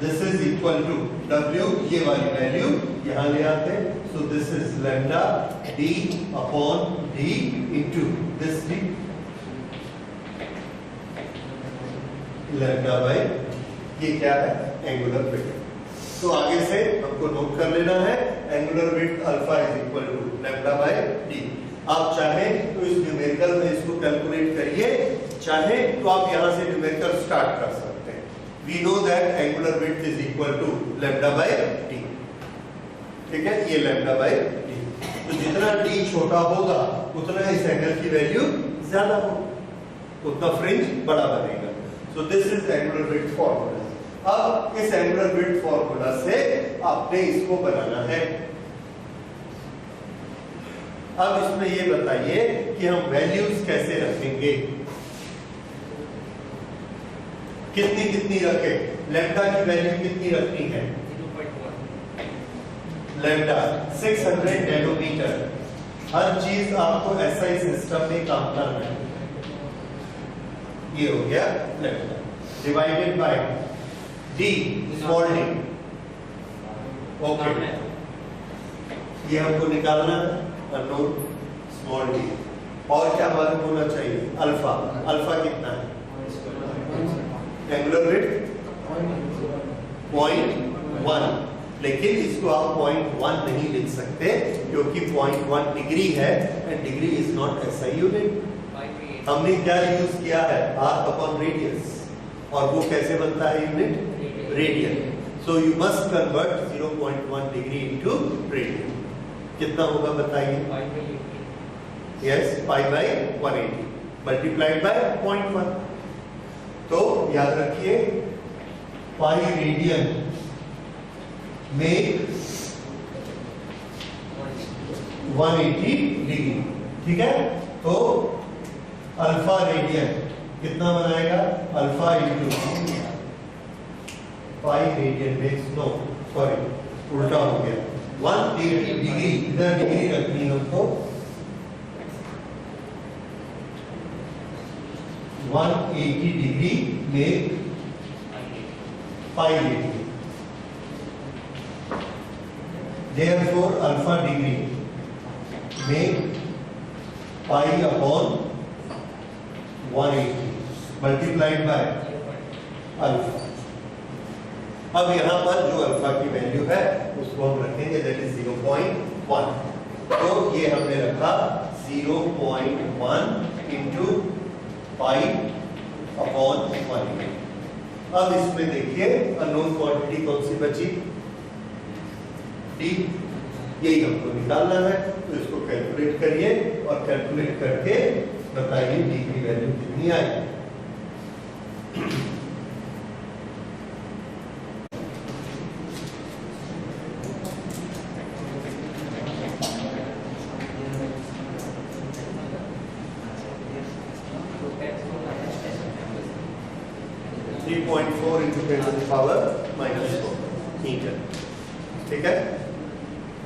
This is equal to W, ये वाली वैल्यू यहां ले आते हैं। So this is lambda D upon D into this D, lambda by, ये क्या है? Angular width. तो आगे से हमको नोट कर लेना है, angular width alpha is equal to lambda by D। आप चाहें तो इस न्यूमेरिकल में इसको कैलकुलेट करिए, चाहें तो आप यहां से न्यूमेरिकल स्टार्ट कर सकते हैं। We know that angular width is equal to lambda by D। ठीक है, ये लैम्डा बाय D। तो जितना D छोटा होगा उतना इस एंगल की वैल्यू ज्यादा होगी, उतना फ्रिंज बड़ा बनेगा। सो this is angular width formula. अब इस एंगुलर विड्थ फॉर्मूला से आपने इसको बनाना है। अब इसमें ये बताइए कि हम वैल्यूज कैसे रखेंगे, कितनी कितनी रखें? लैम्डा की वैल्यू कितनी रखनी है? Lambda 600 nanometre. हर चीज आपको SI सिस्टम में काम करना है। ये हो गया lambda divided by D, small d। Okay, ये हमको निकालना है, अननोन स्मॉल d। और क्या मालूम होना चाहिए? अल्फा। अल्फा कितना है? एंगुलर विड्थ 0.1, लेकिन इसको आप 0.1 नहीं लिख सकते क्योंकि 0.1 डिग्री है and degree is not SI unit. हमने क्या यूज किया है? आर्क अपॉन रेडियस, और वो कैसे बनता है unit? Radian. So you must convert 0.1 degree into radian. कितना होगा बताइए? Yes, pi by 180 multiplied bye 0.1। तो याद रखिए, पाई रेडियन में 180 डिग्री। ठीक है, तो अल्फा रेडियन कितना बनाएगा? अल्फा इंटू पाई रेडियन में, नो सॉरी उल्टा हो गया, 180 डिग्री, इधर डिग्री रखनी है हमको, 180 डिग्री में pi radian. Therefore alpha degree में pi upon 180 multiplied by alpha. अब यहां पर जो अल्फा की वैल्यू है उसको हम रखेंगे, दैट इज 0.1। तो ये हमने रखा 0.1 इंटू पाई अपॉन 180। अब इसमें देखिए अननोन क्वांटिटी कौन सी बची? D। यही हमको निकालना है, तो इसको कैलकुलेट करिए और कैलकुलेट करके बताइए D की वैल्यू कितनी आएगी। 3.4 into 10 to the power -4 metre. ठीक है,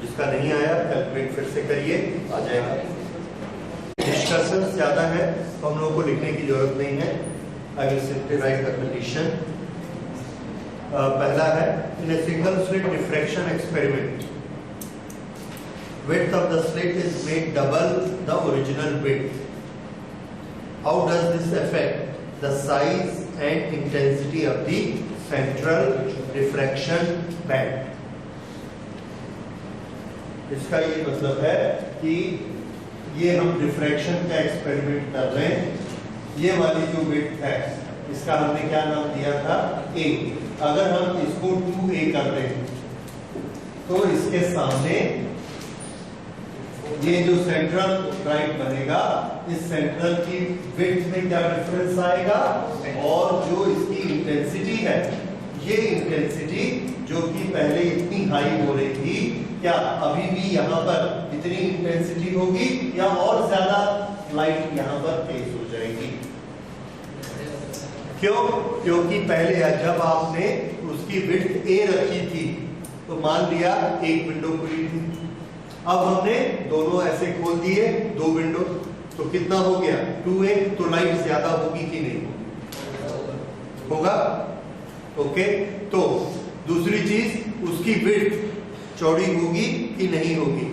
जिसका नहीं आया कैलकुलेट फिर से करिए, आ जाएगा। डिस्कशन ज्यादा है तो हम लोगों को लिखने की जरूरत नहीं है। I will simply write the condition. पहला है, in a single slit diffraction experiment width of the slit is made double the original width. How does this affect the size and intensity of the central diffraction band? इसका ये मतलब है कि ये हम diffraction का एक्सपेरिमेंट कर रहे हैं। ये वाली जो विड्थ है इसका हमने क्या नाम दिया था? A। अगर हम इसको 2A कर दें तो इसके सामने ये जो सेंट्रल राइट बनेगा, इस सेंट्रल की विड्थ में क्या डिफरेंस आएगा, और जो इसकी इंटेंसिटी है, ये इंटेंसिटी जो कि पहले इतनी हाई हो रही थी, क्या अभी भी यहाँ पर इतनी इंटेंसिटी होगी या और ज्यादा लाइट यहाँ पर तेज हो जाएगी? क्यों? क्योंकि पहले जब आपने उसकी विड्थ ए रखी थी तो मान लिया एक विंडो खुली थी, अब हमने दोनों ऐसे खोल दिए, दो विंडो, तो कितना हो गया 2a, तो लाइट ज्यादा होगी कि नहीं होगा? ओके, तो दूसरी चीज उसकी विड्थ चौड़ी होगी कि नहीं होगी?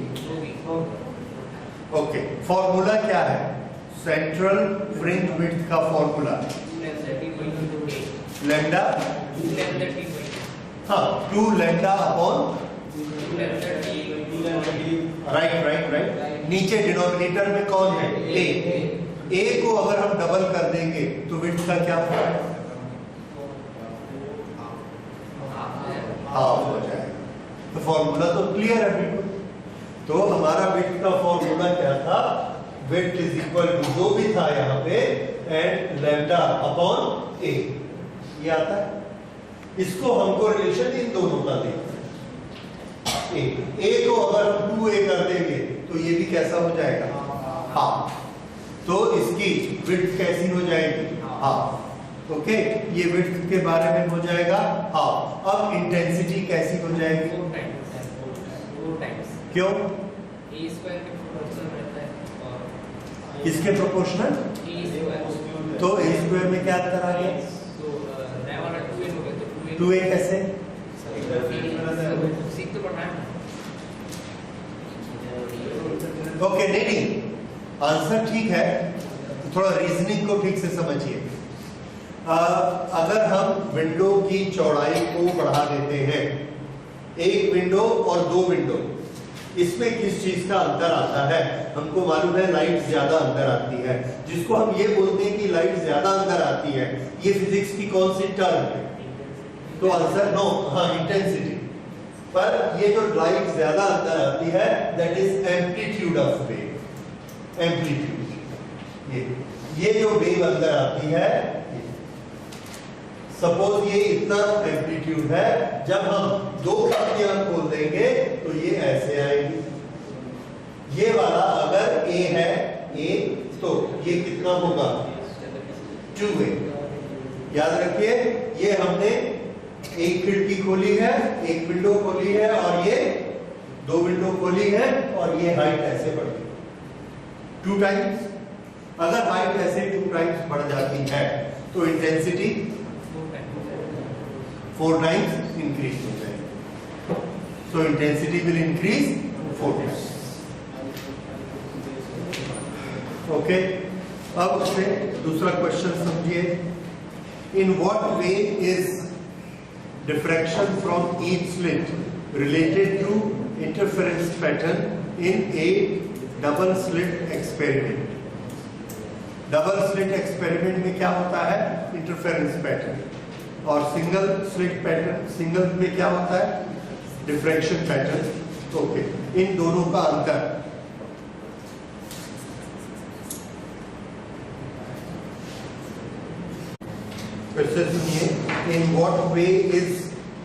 ओके, फॉर्मूला क्या है सेंट्रल फ्रिंज विड्थ का? फॉर्मूला लैम्डा, हाँ 2 लैम्डा अपॉन, राइट। नीचे डिनोमिनेटर में कौन है? ए को अगर हम डबल कर देंगे तो विड्थ का क्या फॉर्म? हाफ हो जाएगा। तो फॉर्मूला तो क्लियर है बिल्कुल। तो हमारा विड्थ का फॉर्मूला क्या था? विड्थ इज इक्वल टू जो भी था यहाँ पे एंड लैम्डा अपॉन ए, ये आता है। इसको हमको रिलेशन इन दोनों का देखना है। ए को अगर हम 2a कर देंगे तो ये भी कैसा हो जाएगा? हाफ। तो इसकी विड्थ कैसी हो जाएगी? हाफ। ओके, ये विड्थ के बारे में हो जाएगा हाफ। अब इंटेंसिटी कैसी हो जाएगी? 4 टाइम्स। क्यों? ए स्क्वायर के प्रोपोर्शनल रहता है और किसके प्रोपोर्शनल? ए स्क्वायर। तो ए स्क्वायर में क्या अंतर आ गया? तो नया वाला 2a हो गया, तो 2a कैसे? सीख तो पढ़ना है। ओके, नहीं, आंसर ठीक है, थोड़ा रीजनिंग को ठीक से समझिए। अगर हम विंडो की चौड़ाई को बढ़ा देते हैं, एक विंडो और दो विंडो, इसमें किस चीज का अंतर आता है? हमको मालूम है लाइट ज्यादा अंदर आती है, जिसको हम ये बोलते हैं कि लाइट ज्यादा अंदर आती है। ये फिजिक्स की कौन सी टर्म है? तो आंसर नो, हाँ इंटेंसिटी। पर ये जो लाइट ज्यादा अंदर आती है that is amplitude of wave. Amplitude, ये जो वेव अंदर आती है, सपोज ये इतना एम्पलीट्यूड है, जब हम दो खिड़कियां खोल देंगे तो ये ऐसे आएगी। ये वाला अगर ए है, ए, तो ये कितना होगा? 2a। याद रखिए, ये हमने एक खिड़की खोली है, एक विंडो खोली है, और ये दो विंडो खोली है, और ये हाइट ऐसे बढ़ गई 2 टाइम्स। अगर हाइट ऐसे 2 टाइम्स बढ़ जाती है तो इंटेंसिटी 4 टाइम्स इंक्रीज हो जाएगी। सो intensity will increase 4 times. Okay, अब से दूसरा क्वेश्चन समझिए। इन what way is diffraction from each slit related to interference pattern in a double slit experiment? Double slit experiment में क्या होता है? Interference pattern. और सिंगल स्लिट पैटर्न, सिंगल में क्या होता है? Diffraction pattern. ओके, इन दोनों का अंतर। क्वेश्चन सुनिए। इन what way is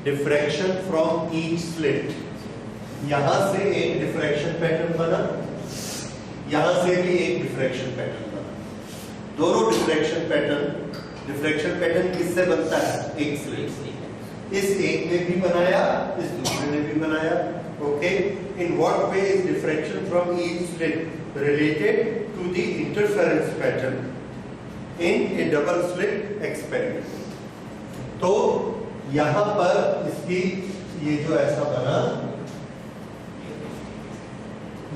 diffraction from each slit? यहां से एक डिफ्रैक्शन पैटर्न बना, यहां से भी एक डिफ्रैक्शन पैटर्न बना। दोनों डिफ्रैक्शन पैटर्न किससे बनता है? एक स्लिट। इस एक ने भी बनाया, इस दूसरे ने भी बनाया। Okay, in what way is diffraction from each slit related to the interference pattern in a double slit experiment? तो यहां पर इसकी ये जो ऐसा बना,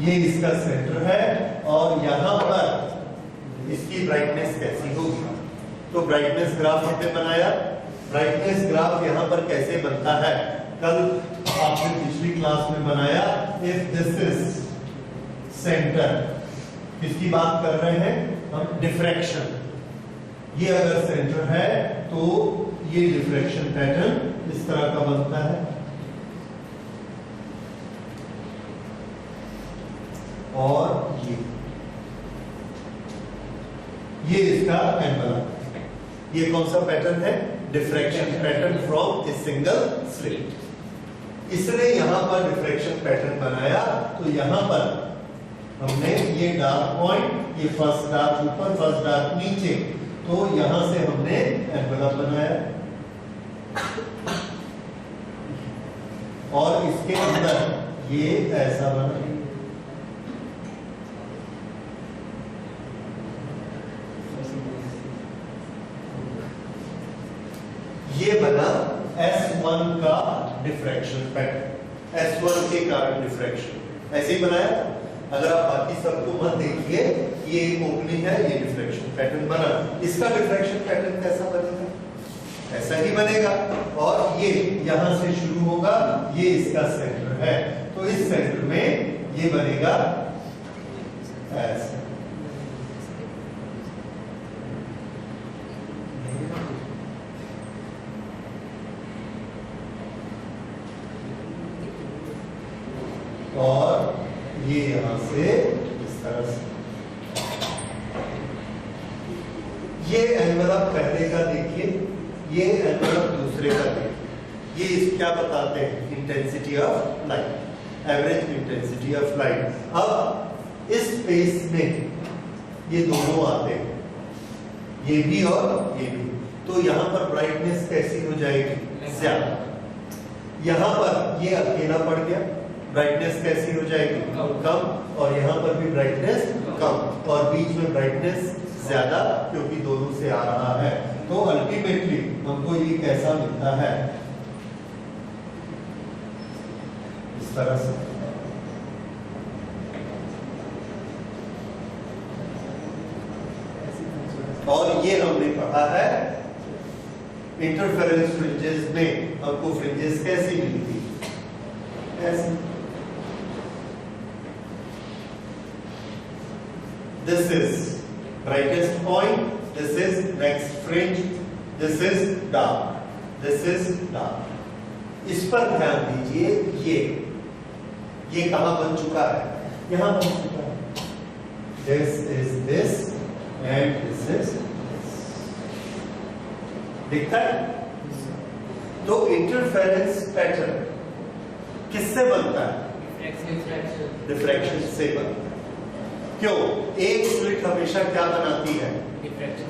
ये इसका सेंटर है, और यहां पर इसकी ब्राइटनेस कैसी होगी? तो ब्राइटनेस ग्राफ हमने बनाया। ब्राइटनेस ग्राफ यहां पर कैसे बनता है? कल आपने पिछली क्लास में बनाया। इफ दिस इज सेंटर, किसकी बात कर रहे हैं हम? डिफ्रैक्शन। ये अगर सेंटर है तो ये डिफ्रैक्शन पैटर्न इस तरह का बनता है, इसका एनवलप। ये कौन सा पैटर्न है? Diffraction pattern from A single slit. इसने यहां पर डिफ्रैक्शन पैटर्न बनाया, तो यहां पर हमने ये डार्क पॉइंट, ये फर्स्ट डार्क ऊपर फर्स्ट डार्क नीचे, तो यहां से हमने एनवलप बनाया और इसके अंदर ये ऐसा बना। ये बना S1 का डिफ्रैक्शन पैटर्न, S1 के कारण डिफ्रैक्शन ऐसे ही बनाया था। अगर आप बाकी सबको मत देखिए, ये एक ओपनिंग है, ये डिफ्रैक्शन पैटर्न बना। इसका डिफ्रैक्शन पैटर्न कैसा बनेगा? ऐसा ही बनेगा, और ये यहां से शुरू होगा, ये इसका सेंटर है, तो इस सेंटर में ये बनेगा ऐसा। और ये यहां से इस तरह से। ये एनवलप पहले का देखिए, ये एनवलप दूसरे का देखिए। ये क्या बताते हैं? Intensity of light, average intensity of light. अब इस स्पेस में ये दोनों आते हैं, ये भी और ये भी, तो यहां पर ब्राइटनेस कैसी हो जाएगी? ज्यादा। यहां पर ये अकेला पड़ गया, ब्राइटनेस कैसी हो जाएगी? कम। और यहाँ पर भी ब्राइटनेस कम, और बीच में ब्राइटनेस ज्यादा, क्योंकि दोनों से आ रहा है। तो अल्टीमेटली हमको ये कैसा मिलता है? इस तरह से। और ये हमने पढ़ा है इंटरफेरेंस फ्रिंजेस में हमको फ्रिंजेस कैसी मिलती है? ऐसी। This is brightest point, this is next fringe, this is dark, this is dark. इस पर ध्यान दीजिए, ये कहां बन चुका है? यहां बन चुका है। This is this and this is this. दिखता है? तो इंटरफेरेंस पैटर्न किससे बनता है? डिफ्रैक्शन से बनता है। क्यों? एक स्लिट हमेशा क्या बनाती है?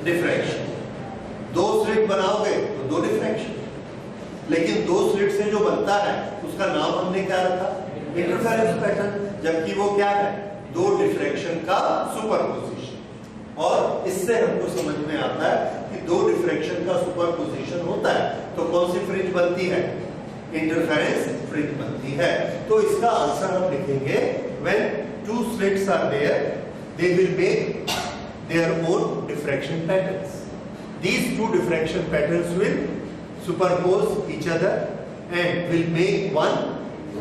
डिफ्रैक्शन। दो स्लिट बनाओगे तो दो डिफ्रैक्शन, लेकिन दो स्लिट से जो बनता है उसका नाम हमने क्या रखा? Interference pattern. जबकि वो क्या है? दो डिफ्रैक्शन का सुपरपोजिशन। और इससे हमको समझ में आता है कि दो डिफ्रैक्शन का सुपरपोजिशन होता है तो कौन सी फ्रिंज बनती है? इंटरफेरेंस फ्रिंज बनती है। तो इसका आंसर हम लिखेंगे, when two slits are there, they will make their own diffraction patterns. These two diffraction patterns will superpose each other and will make one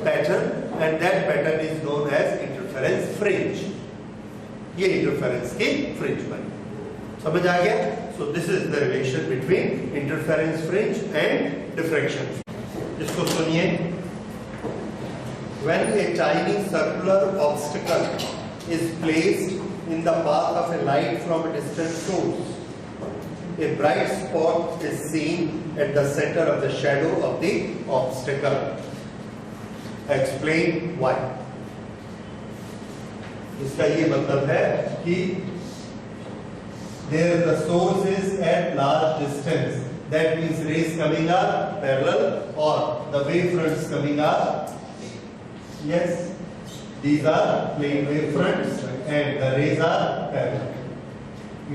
pattern, and that pattern is known as interference fringe. ये interference की fringe बनी। समझ आ गया? So this is the relation between interference fringe and diffraction. इसको सुनिए। When a tiny circular obstacle is placed in the path of a light from a distant source, a bright spot is seen at the center of the shadow of the obstacle. Explain why. इसका ये मतलब है कि there the source is at large distance. That means rays coming are parallel, or the wave fronts coming are, yes, these are plane wave fronts and the rays are parallel.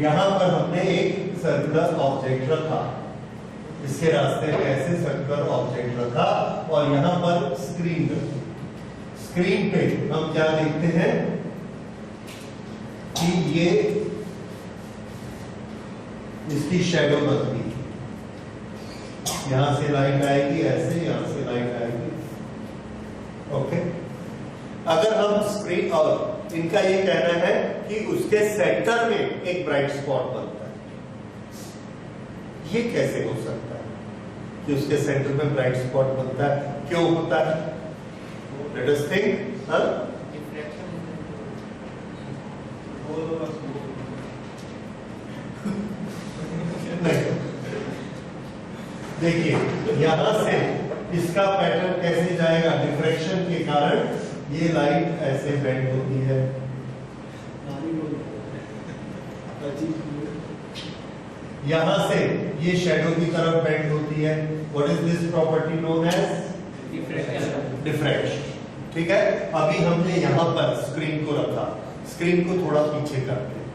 यहाँ पर हमने एक circular object रखा, इसके रास्ते में ऐसे circular object रखा, और यहाँ पर स्क्रीन रखी। स्क्रीन पे हम क्या देखते हैं कि ये इसकी शैडो बनती है। यहां से लाइट आएगी ऐसे, यहां से लाइट आएगी। ओके, अगर हम स्क्रीन, और इनका ये कहना है कि उसके सेंटर में एक ब्राइट स्पॉट बनता है। ये कैसे हो सकता है कि उसके सेंटर में ब्राइट स्पॉट बनता है? क्यों होता है? Let us think. नहीं। देखिए यहां से इसका पैटर्न कैसे जाएगा, डिफ्रैक्शन के कारण ये लाइट ऐसे बेंड होती है, यहां से ये शैडो की तरफ बेंड होती है। What is this property known as diffraction. ठीक है, अभी हमने यहां पर स्क्रीन को रखा, स्क्रीन को थोड़ा पीछे करते हैं।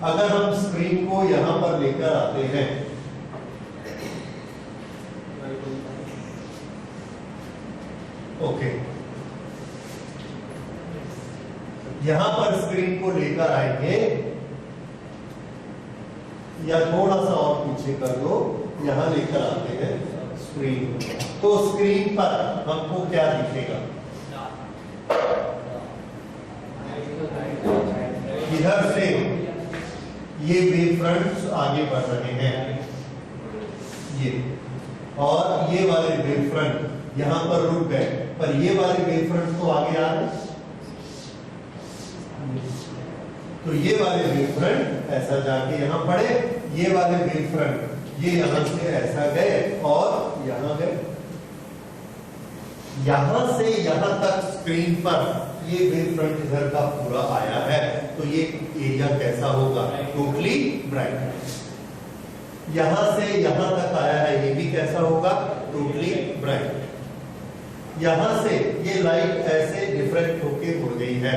अगर हम स्क्रीन को यहां पर लेकर आते हैं, ओके, यहां पर स्क्रीन को लेकर आएंगे या थोड़ा सा और पीछे कर दो, यहां लेकर आते हैं स्क्रीन, तो स्क्रीन पर हमको क्या दिखेगा, इधर से ये वेव फ्रंट्स आगे बढ़ रहे हैं, ये और ये वाले वेव फ्रंट यहां पर रुक गए, पर ये वाले वेव फ्रंट तो आगे आ रहे, तो ये वाले वेव फ्रंट ऐसा जाके यहां पड़े, ये वाले वेव फ्रंट ये यहां से ऐसा गए और यहां गए, यहां से यहां तक स्क्रीन पर ये वेव फ्रंट इधर का पूरा आया है, तो ये एरिया कैसा होगा, टोटली ब्राइट। यहां से यहां तक आया है, ये भी कैसा होगा, टोटली ब्राइट। यहां से ये लाइट ऐसे डिफरेंट होके मुड़ गई है,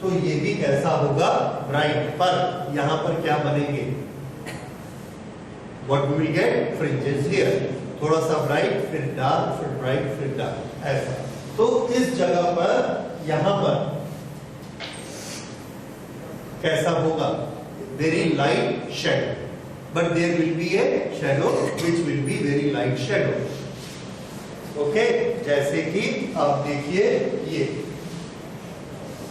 तो ये भी कैसा होगा, ब्राइट। पर यहां पर क्या बनेंगे, what we will get, fringes here, थोड़ा सा ब्राइट फिर डार्क फिर ब्राइट फिर डार्क, ऐसा। तो इस जगह पर यहां पर कैसा होगा, very light shadow, but there will be a shadow which will be very light shadow. Okay, जैसे कि आप देखिए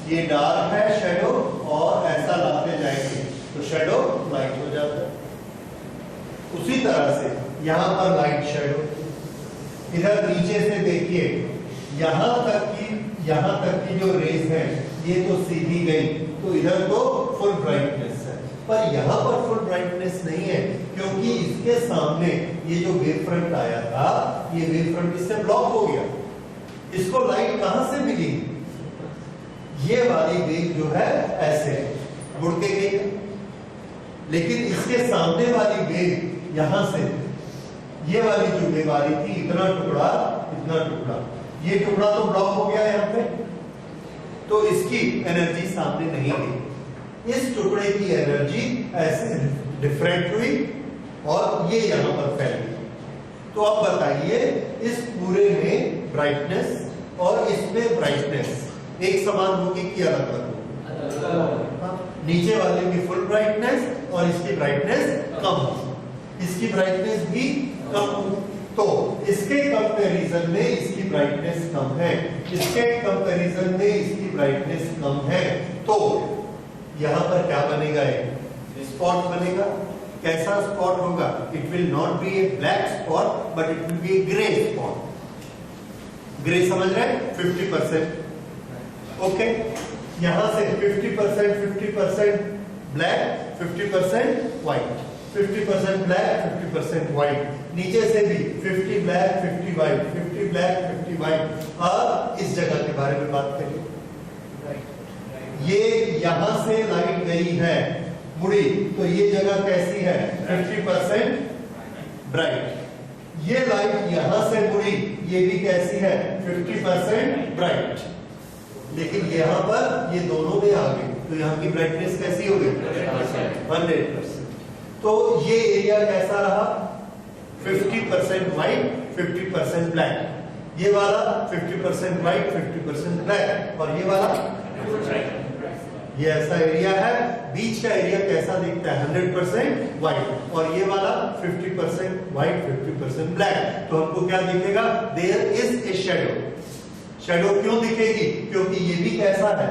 ये डार्क है शैडो, और ऐसा लाते जाएंगे तो शैडो लाइट हो जाता है। उसी तरह से यहां पर लाइट शैडो, इधर नीचे से देखिए यहां तक की जो रेज है ये तो सीधी गई, तो इधर तो फुल ब्राइटनेस है, पर यहां पर फुल ब्राइटनेस नहीं है, क्योंकि इसके सामने ये जो वेव फ्रंट आया था, ये वेव फ्रंट इससे ब्लॉक हो गया। इसको लाइट कहां से मिली, ये वाली वेव जो है ऐसे मुड़ के गई, लेकिन इसके सामने वाली वेव यहां से, ये वाली जो वेव आ रही थी, इतना टुकड़ा, ये टुकड़ा तो ब्लॉक हो गया यहाँ पे, तो इसकी एनर्जी सामने नहीं गई, इस टुकड़े की एनर्जी ऐसे डिफरेंट हुई और ये यहाँ पर फैल गई। तो अब बताइए, इस पूरे में ब्राइटनेस और इसमें ब्राइटनेस एक समान होगी कि अलग अलग होगी, नीचे वाले में फुल ब्राइटनेस और इसकी ब्राइटनेस कम होगी, इसकी ब्राइटनेस भी कम होगी, तो इसके कंपैरिजन में इसकी ब्राइटनेस कम है, इसके कंपैरिजन में इसकी ब्राइटनेस कम है, तो यहां पर क्या बनेगा, एक स्पॉट बनेगा। कैसा स्पॉट होगा, it will not be A black spot but it will be A grey spot. Grey समझ रहे हैं, 50%, ओके, यहां से 50% ब्लैक, 50% व्हाइट, 50% ब्लैक 50% व्हाइट, नीचे से भी 50 ब्लैक 50 व्हाइट, 50 ब्लैक 50 व्हाइट। अब इस जगह के बारे में बात करें, ये यहां से लाइट गई है, मुड़ी, तो ये जगह कैसी है, 50% ब्राइट। ये लाइट यहां से मुड़ी, ये भी कैसी है, 50% ब्राइट, लेकिन यहां पर ये दोनों में आ गई, तो यहां की ब्राइटनेस कैसी हो गई, 100%। तो ये एरिया कैसा रहा, 50% व्हाइट 50% ब्लैक, ये वाला 50% व्हाइट 50% ब्लैक, और ये वाला ये ऐसा एरिया है। बीच का एरिया कैसा दिखता है, 100% व्हाइट, और ये वाला 50% व्हाइट 50% ब्लैक। तो हमको क्या दिखेगा, there is a shadow. Shadow क्यों दिखेगी, क्योंकि ये भी कैसा है,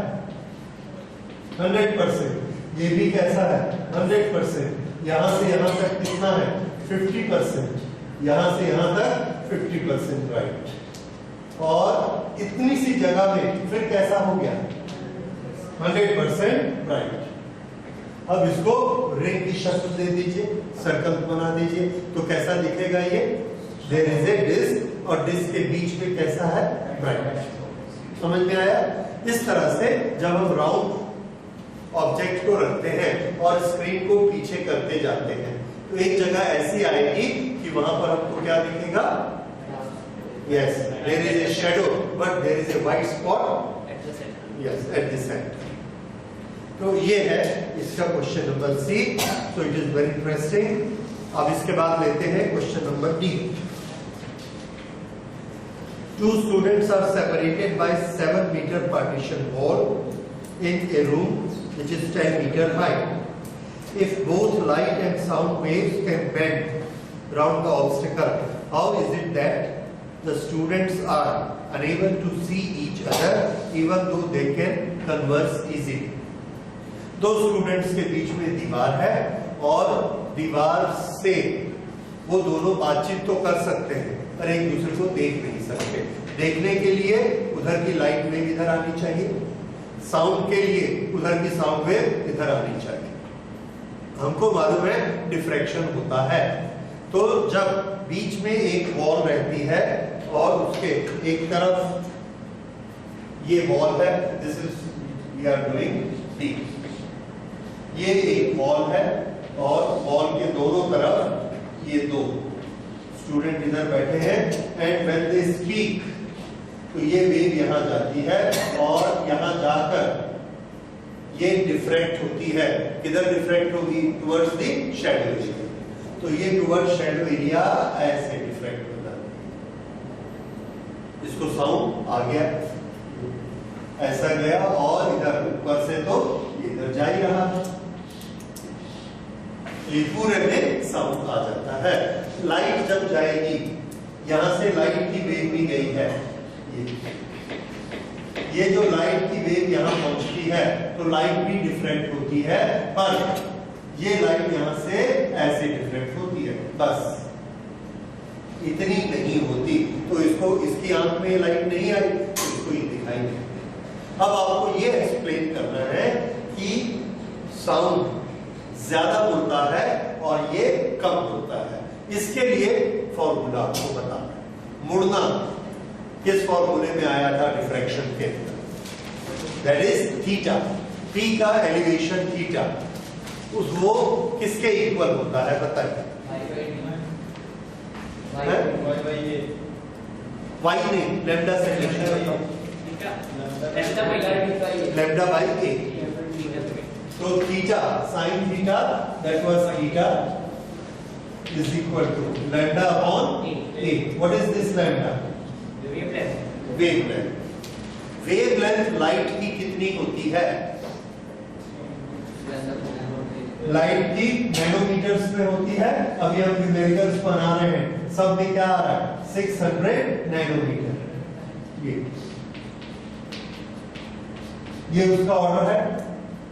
100%, ये भी कैसा है, 100%, यहां से यहां तक कितना है, 50%, यहां से यहां तक 50% राइट, और इतनी सी जगह में फिर कैसा हो गया, 100% राइट। अब इसको रिंग की शक्ल दे दीजिए, सर्कल बना दीजिए, तो कैसा दिखेगा ये? देयर इज ए डिस्क और डिस्क के बीच में कैसा है? ब्राइट। समझ में आया? इस तरह से जब हम राउंड ऑब्जेक्ट को रखते हैं और स्क्रीन को पीछे करते जाते हैं तो एक जगह ऐसी आएगी कि वहां पर आपको क्या दिखेगा? Yes, there is a shadow but there is a white spot yes at the centre. तो ये है इसका question number C. So it is very interesting. अब इसके बाद लेते हैं question number D. Two students are separated by 7 meter partition wall in a room which is 10 meter high. If both light and sound waves can bend round the obstacle, how is it that the students are unable to see each other even though they can converse easily? दो students के बीच में दीवार है और दीवार से वो दोनों बातचीत तो कर सकते हैं पर एक दूसरे को देख नहीं सकते। देखने के लिए उधर की लाइट वेव इधर आनी चाहिए, साउंड के लिए उधर की साउंड वेव इधर आनी चाहिए। हमको मालूम है डिफ्रैक्शन होता है। तो जब बीच में एक वॉल रहती है और उसके एक तरफ ये वॉल है, this is we are doing D, ये एक वॉल है और वॉल के दोनों तरफ ये दो स्टूडेंट इधर बैठे हैं एंड व्हेन दे स्पीक तो ये वेव यहां जाती है और यहां जाकर ये डिफ्रैक्ट होती है। किधर डिफ्रैक्ट होगी? Towards the shadow area. तो ये टुवर्ड्स शैडो एरिया ऐसे डिफ्रैक्ट होता है। इसको साउंड आ गया, ऐसा गया और इधर ऊपर से तो इधर जा ही रहा है, ये पूरे में साउंड आ जाता है। लाइट जब जाएगी, यहां से लाइट की वेव भी गई है, ये जो लाइट की वेव यहां पहुंचती है तो लाइट भी डिफरेंट होती है, पर ये लाइट यहां से ऐसे डिफरेंट होती है, बस इतनी नहीं होती। तो इसको इसकी आंख में लाइट नहीं आई तो इसको ये दिखाई नहीं। अब आपको ये एक्सप्लेन करना है कि साउंड ज्यादा बोलता है और ये कम बोलता है। इसके लिए फॉर्मूला आपको बताना है। मुड़ना किस फॉर्मूले में आया था डिफ्रैक्शन के? That is theta. P का एलिवेशन थीटा, उस वो किसके इक्वल होता है बताइए? y नहीं, लैम्डा से लैम्डा बाई a। तो theta, sine theta, that was theta is equal to lambda upon a. What is this lambda? Wavelength. Wavelength light की कितनी होती है? लाइट की नैनोमीटर्स में होती है। अभी हम न्यूमेरिकल्स बना रहे हैं, सब में क्या आ रहा है? 600 नैनोमीटर। ये उसका ऑर्डर है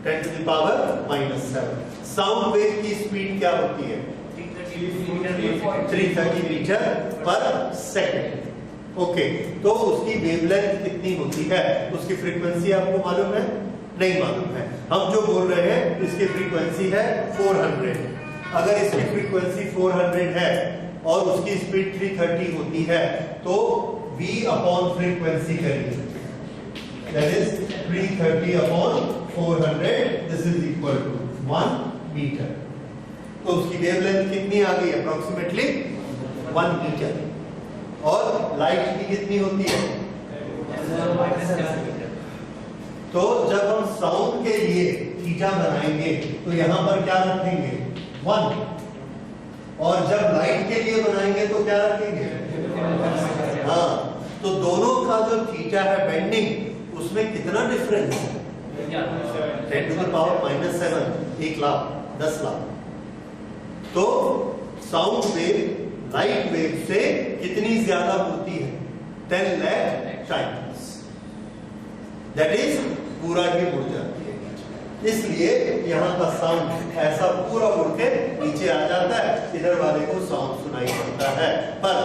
10 to the power -7। Sound wave की स्पीड क्या होती है? 330 मीटर पर सेकंड। ओके, तो उसकी वेवलेंथ कितनी होती है? उसकी फ्रीक्वेंसी आपको मालूम है? नहीं मालूम है। हम जो बोल रहे हैं इसकी फ्रीक्वेंसी है 400। अगर इसकी फ्रीक्वेंसी 400 है और उसकी स्पीड 330 होती है तो v अपॉन फ्रीक्वेंसी करेंगे, that is 330 upon 400, this is equal to 1 metre. तो उसकी वेवलेंथ कितनी आ गई? Approximately 1 metre. और लाइट की कितनी होती है? तो जब हम साउंड के लिए थीटा बनाएंगे तो यहां पर क्या रखेंगे? 1। और जब लाइट के लिए बनाएंगे तो क्या रखेंगे? हाँ, तो दोनों का जो थीटा है बेंडिंग, उसमें कितना डिफरेंस है? 10 to the power -7, 1 lakh 10 lakh. तो साउंड वेव लाइट वेव से कितनी ज्यादा होती है? 10 लाख टाइम्स। दैट इज पूरा ही मुड़ जाती है। इसलिए यहाँ का साउंड ऐसा पूरा मुड़ के नीचे आ जाता है, इधर वाले को साउंड सुनाई पड़ता है, पर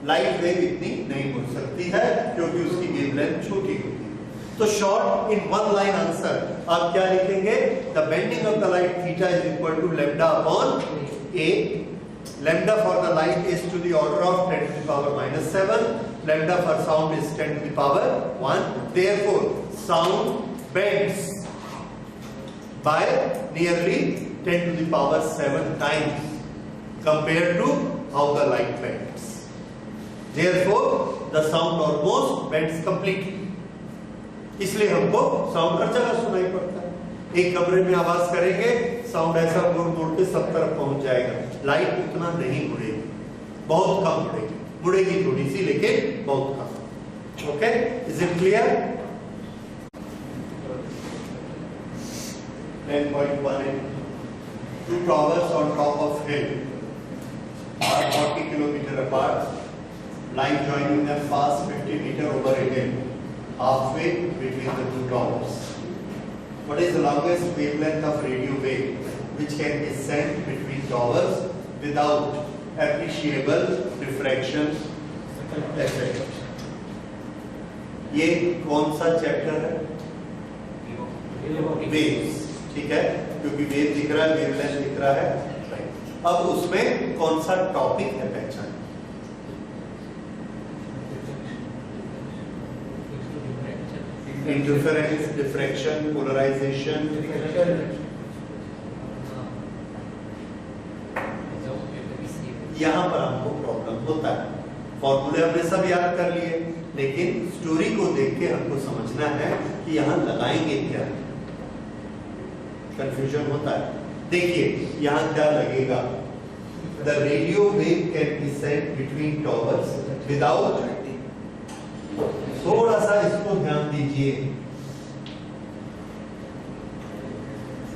लाइट वेव इतनी नहीं मुड़ सकती है क्योंकि उसकी वेवलेंथ छोटी होती है। तो short in one line answer आप क्या लिखेंगे? The bending of the light theta is equal to lambda upon a. Lambda for the light is to the order of 10 to the power minus 7. Lambda for sound is 10 to the power 1. Therefore, sound bends by nearly 10 to the power 7 times compared to how the light bends. Therefore, the sound almost bends completely. इसलिए हमको sound हर जगह सुनाई पड़ता है. एक कमरे में आवाज करेंगे, साउंड ऐसा मुड़ के सब तरफ पहुंच जाएगा. लाइट उतना नहीं मुड़ेगी, बहुत कम मुड़ेगी, मुड़ेगी थोड़ी सी लेकिन बहुत कम. Okay, is it clear? 10.1 Two towers on top of hill are 40 km apart. Line joining them pass 50 meter over a hill, halfway between the two towers. What is the longest wavelength of radio wave which can be sent between towers without appreciable diffraction effect? ये कौन सा chapter है? Waves. ठीक है, क्योंकि wave दिख रहा है, वेवलेंथ दिख रहा है. अब उसमें कौन सा टॉपिक है पहचान? Interference, diffraction, polarisation. यहां पर हमको प्रॉब्लम होता है. फॉर्मूले हमने सब याद कर लिए, लेकिन स्टोरी को देख के हमको समझना है कि यहां लगाएंगे क्या. कंफ्यूजन होता है. देखिए यहां क्या लगेगा? The radio wave can be sent between towers without. थोड़ा सा इसको ध्यान दीजिए.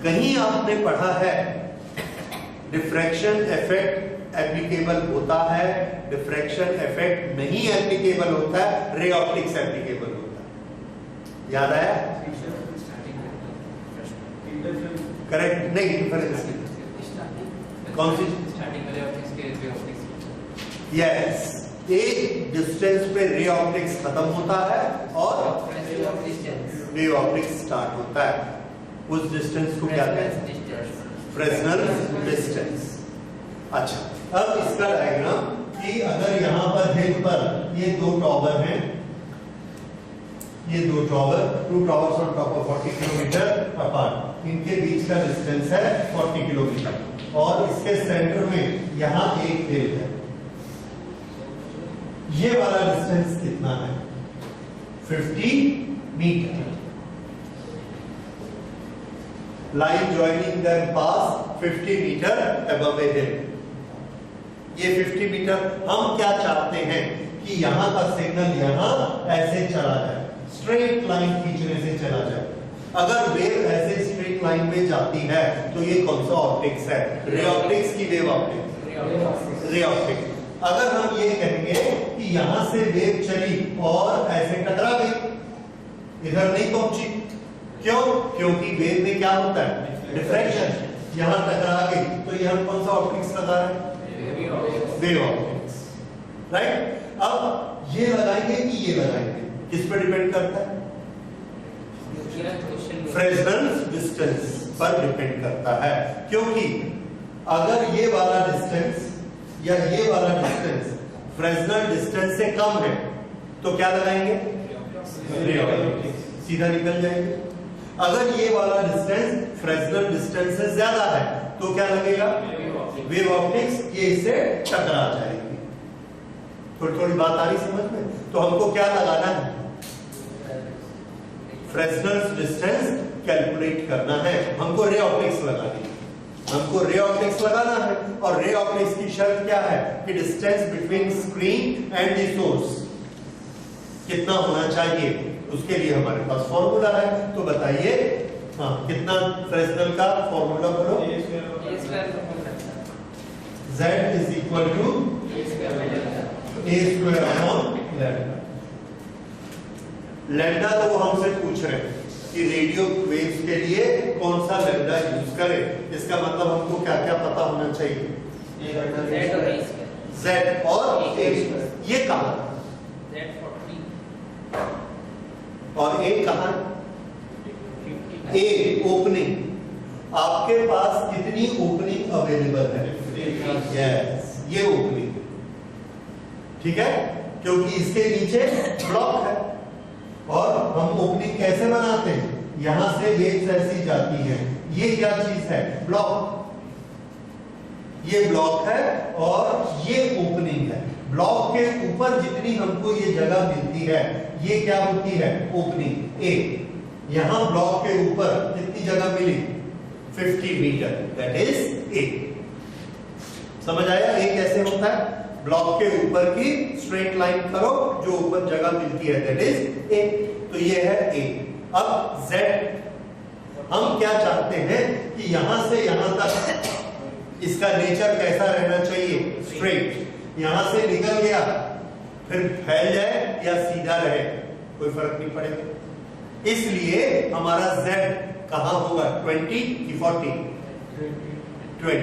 कहीं आपने पढ़ा है डिफ्रैक्शन इफेक्ट एप्लीकेबल होता है, डिफ्रैक्शन इफेक्ट नहीं एप्लीकेबल होता है, रे ऑप्टिक्स एप्लीकेबल होता है. याद आया? करेक्ट नहीं? डिफरेंस कौन सी? यस, एक डिस्टेंस पे रे ऑप्टिक्स खत्म होता है और रे ऑप्टिक्स स्टार्ट होता है. उस डिस्टेंस को क्या कहते हैं? Fresnel distance. अच्छा, अब इसका डायग्राम कि अगर यहां पर हिल पर ये दो टॉवर हैं, ये दो tower, two towers on top of 40 kilometre apart, इनके बीच का डिस्टेंस है 40 किलोमीटर और इसके सेंटर में यहां एक हिल है. ये वाला डिस्टेंस कितना है? 50 meter. Line joining them pass 50 meter above a hill. ये 50 मीटर. हम क्या चाहते हैं कि यहां का सिग्नल यहां ऐसे चला जाए, स्ट्रेट लाइन खींचने से चला जाए. अगर वेव ऐसे स्ट्रेट लाइन में जाती है तो ये कौन सा ऑप्टिक्स है? रे ऑप्टिक्स की वेव ऑप्टिक्स? Ray optics. अगर हम ये कहेंगे कि यहां से वेव चली और ऐसे टकरा गई, इधर नहीं पहुंची, क्यों? क्योंकि वेव में क्या होता है? डिफ्रैक्शन. यहां टकरा गई तो ये हम कौन सा ऑप्टिक्स लगा रहे हैं? Wave optics. राइट. अब ये लगाएंगे कि ये लगाएंगे, किस पर डिपेंड करता है? फ्रेस्नेल डिस्टेंस पर डिपेंड करता है. क्योंकि अगर ये वाला डिस्टेंस या ये वाला डिस्टेंस फ्रेस्नेल डिस्टेंस से कम है तो क्या लगाएंगे? Ray optics. सीधा निकल जाएंगे. अगर ये वाला डिस्टेंस फ्रेस्नेल डिस्टेंस से ज्यादा है तो क्या लगेगा? Wave optics. ये इससे टकरा जाएगी. थोड़ी थोड़ी बात आ रही समझ में? तो हमको क्या लगाना है? फ्रेस्नेल डिस्टेंस कैलकुलेट करना है. हमको रे ऑप्टिक्स लगानी है. हमको रे ऑप्टिक्स लगाना है और रे ऑप्टिक्स की शर्त क्या है कि distance between screen and the source कितना होना चाहिए. उसके लिए हमारे पास फॉर्मूला है. तो बताइए, हाँ, कितना फ्रेस्नेल का फॉर्मूला बोलो? Z is equal to a square upon lambda. Lambda तो वो हमसे पूछ रहे हैं कि रेडियो वेव्स के लिए कौन सा लैम्डा यूज करें. इसका मतलब हमको क्या क्या पता होना चाहिए? Z और a. ये कहा और ए कहां? ए ओपनिंग। आपके पास कितनी ओपनिंग अवेलेबल है? यस, ये ओपनिंग, ठीक है, क्योंकि इसके नीचे ब्लॉक है। और हम ओपनिंग कैसे बनाते हैं? यहां से वेव्स ऐसी जाती हैं। ये क्या चीज है? ब्लॉक। ये ब्लॉक है और ये ओपनिंग है। ब्लॉक के ऊपर जितनी हमको ये जगह मिलती है, ये क्या होती है? ओपनिंग ए। यहां ब्लॉक के ऊपर कितनी जगह मिली? 50 मीटर, दैट इज ए। समझ आया ए कैसे होता है? ब्लॉक के ऊपर की स्ट्रेट लाइन करो, जो ऊपर जगह मिलती है, दैट इज ए। तो ये है ए। अब जेड, हम क्या चाहते हैं कि यहां से यहां तक इसका नेचर कैसा रहना चाहिए? स्ट्रेट। यहां से निकल गया, फिर फैल जाए या सीधा रहे, कोई फर्क नहीं पड़ेगा। इसलिए हमारा z कहां होगा? 20 की 40? 20।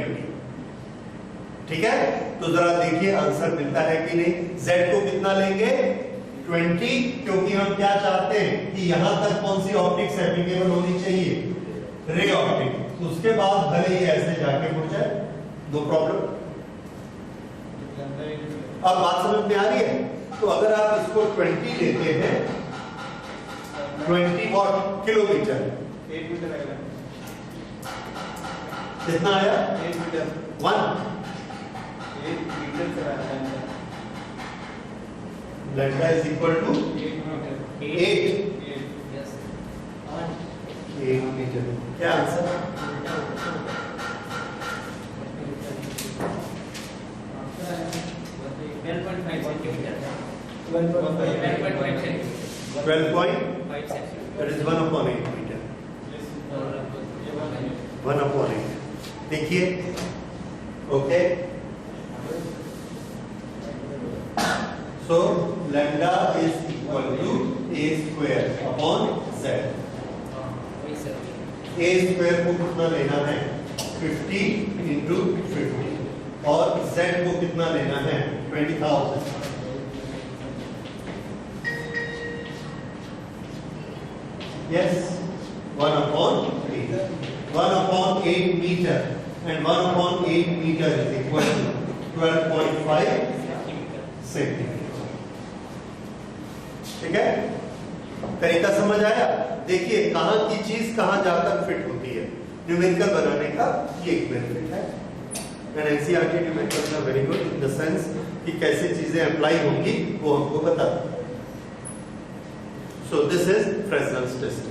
ठीक है, तो जरा देखिए आंसर मिलता है कि नहीं। z को कितना लेंगे? 20, क्योंकि हम क्या चाहते हैं कि यहां तक कौन सी ऑप्टिक्स एप्लीकेबल होनी चाहिए? रे ऑप्टिक। उसके बाद भले ही ऐसे जाके मुड़ जाए, नो प्रॉब्लम। अब बात समझ में आ रही है? तो अगर आप इसको 20 लेते हैं, 20 वॉट किलोमीटर, 8 मीटर आएगा। कितना आया? 8 मीटर। 8 मीटर से आया है। Lambda is equal to 8 Yes. 8 metre. क्या आंसर? $12.5 12.5 that is 1/8 metre. 1/8। देखिए, okay, so lambda is equal to a square upon z। a square को कितना लेना है? 50 इंटू 50, और z को कितना लेना है? 20,000। Yes, 1/8. 1/8 meter, and 1/8 meter is equal to 12.5 centimetre. ठीक है, तरीका समझ आया? देखिए कहां की चीज कहां जाकर फिट होती है। न्यूमेरिकल बनाने का ये एक बेनिफिट है। And NCERT numericals are very good in the sense कि कैसे चीजें अप्लाई होंगी वो हमको बताता है। So this is Fresnel's test.